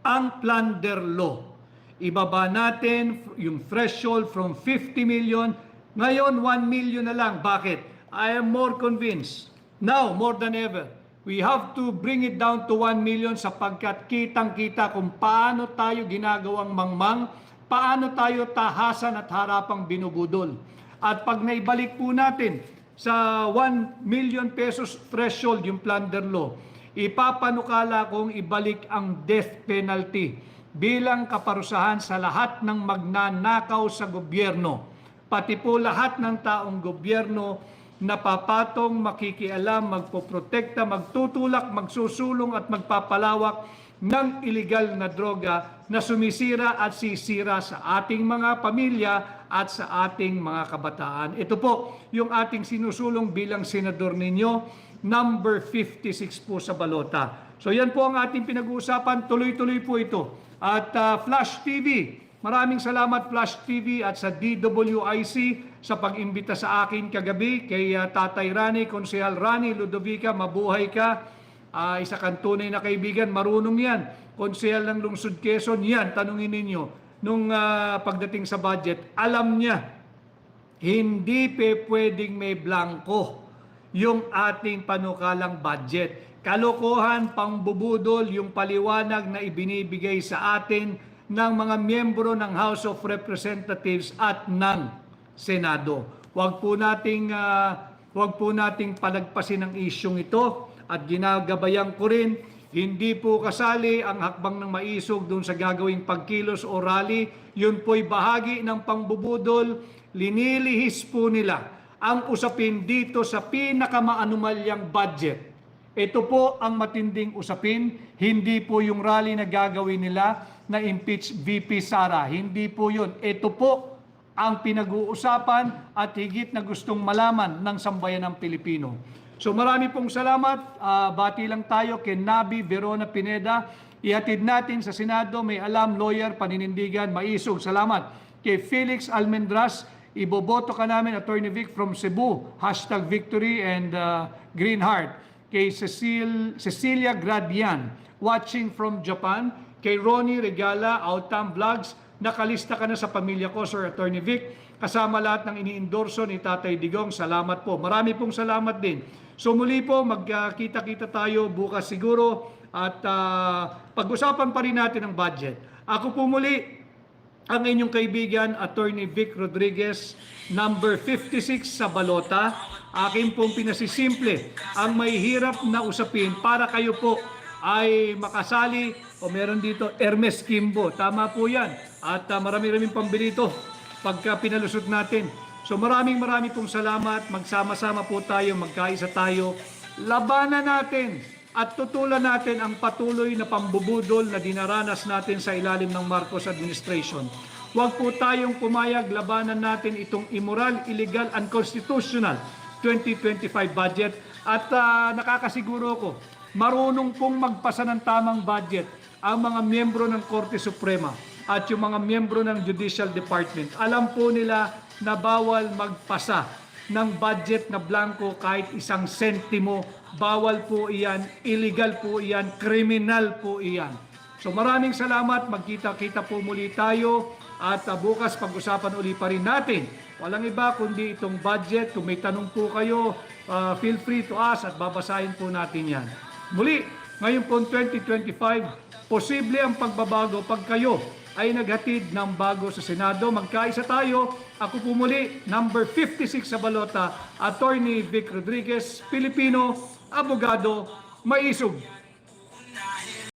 ang plunder law. Ibaba natin yung threshold from 50 million, ngayon 1 million na lang. Bakit? I am more convinced, now more than ever, we have to bring it down to 1 million sapagkat kitang-kita kung paano tayo ginagawang mangmang, paano tayo tahasan at harapang binubudol. At pag naibalik po natin sa 1 million pesos threshold yung plunder law, ipapanukala kong ibalik ang death penalty bilang kaparusahan sa lahat ng magnanakaw sa gobyerno. Pati po lahat ng taong gobyerno na papatong, makikialam, magpoprotekta, magtutulak, magsusulong at magpapalawak ng iligal na droga na sumisira at sisira sa ating mga pamilya at sa ating mga kabataan. Ito po yung ating sinusulong bilang senador ninyo, number 56 po sa balota. So yan po ang ating pinag-uusapan, tuloy-tuloy po ito. At Flash TV, maraming salamat Flash TV at sa DWIC sa pag-imbita sa akin kagabi kay Tatay Rani, Konsehal Rani Ludovica, mabuhay ka. Isa kang tunay na kaibigan, marunong yan. Konsehal ng Lungsod Quezon, yan, tanungin ninyo. nung pagdating sa budget, alam niya, hindi pwedeng may blanco yung ating panukalang budget. Kalokohan, pangbubudol, yung paliwanag na ibinibigay sa atin ng mga miyembro ng House of Representatives at ng Senado. Huwag po nating palagpasin ang isyong ito at ginagabayan ko rin, hindi po kasali ang hakbang ng maisog doon sa gagawing pagkilos o rally. Yun po'y bahagi ng pangbubudol. Linilihis po nila ang usapin dito sa pinakamaanumalyang budget. Ito po ang matinding usapin, hindi po yung rally na gagawin nila na impeach VP Sara. Hindi po yun. Ito po ang pinag-uusapan at higit na gustong malaman ng sambayan ng Pilipino. So marami pong salamat. Bati lang tayo kay Nabi Verona Pineda. Ihatid natin sa Senado, may alam, lawyer, paninindigan, maisog. Salamat. Kay Felix Almendras, iboboto ka namin, Attorney Vic from Cebu, #victory and Green Heart. Kay Cecilia Gradian, watching from Japan. Kay Ronnie Regala, Autam Vlogs, nakalista ka na sa pamilya ko, Sir Attorney Vic. Kasama lahat ng iniendorso ni Tatay Digong. Salamat po. Marami pong salamat din. So muli po, magkita-kita tayo bukas siguro at pag-usapan pa rin natin ang budget. Ako po muli, ang inyong kaibigan, Attorney Vic Rodriguez, number 56 sa balota. Akin pong pinasisimple ang may hirap na usapin para kayo po ay makasali o meron dito Hermes Kimbo. Tama po yan. At marami-raming pambili ito pagka pinalusot natin. So maraming pong salamat. Magsama-sama po tayo, magkaisa tayo. Labanan natin at tutulan natin ang patuloy na pambubudol na dinaranas natin sa ilalim ng Marcos administration. Huwag po tayong pumayag, labanan natin itong immoral, illegal, unconstitutional 2025 budget. At nakakasiguro ko, marunong pong magpasa ng tamang budget ang mga miyembro ng Korte Suprema at yung mga miyembro ng Judicial Department. Alam po nila na bawal magpasa ng budget na blanco kahit isang sentimo. Bawal po iyan, illegal po iyan, kriminal po iyan. So maraming salamat, magkita-kita po muli tayo at bukas pag-usapan uli pa rin natin. Walang iba kundi itong budget. Kung may tanong po kayo, feel free to ask at babasahin po natin yan. Muli, ngayon po 2025, posible ang pagbabago pag kayo ay naghatid ng bago sa Senado. Magkaisa tayo. Ako po muli, number 56 sa balota, Attorney Vic Rodriguez, Pilipino, abogado, maisog.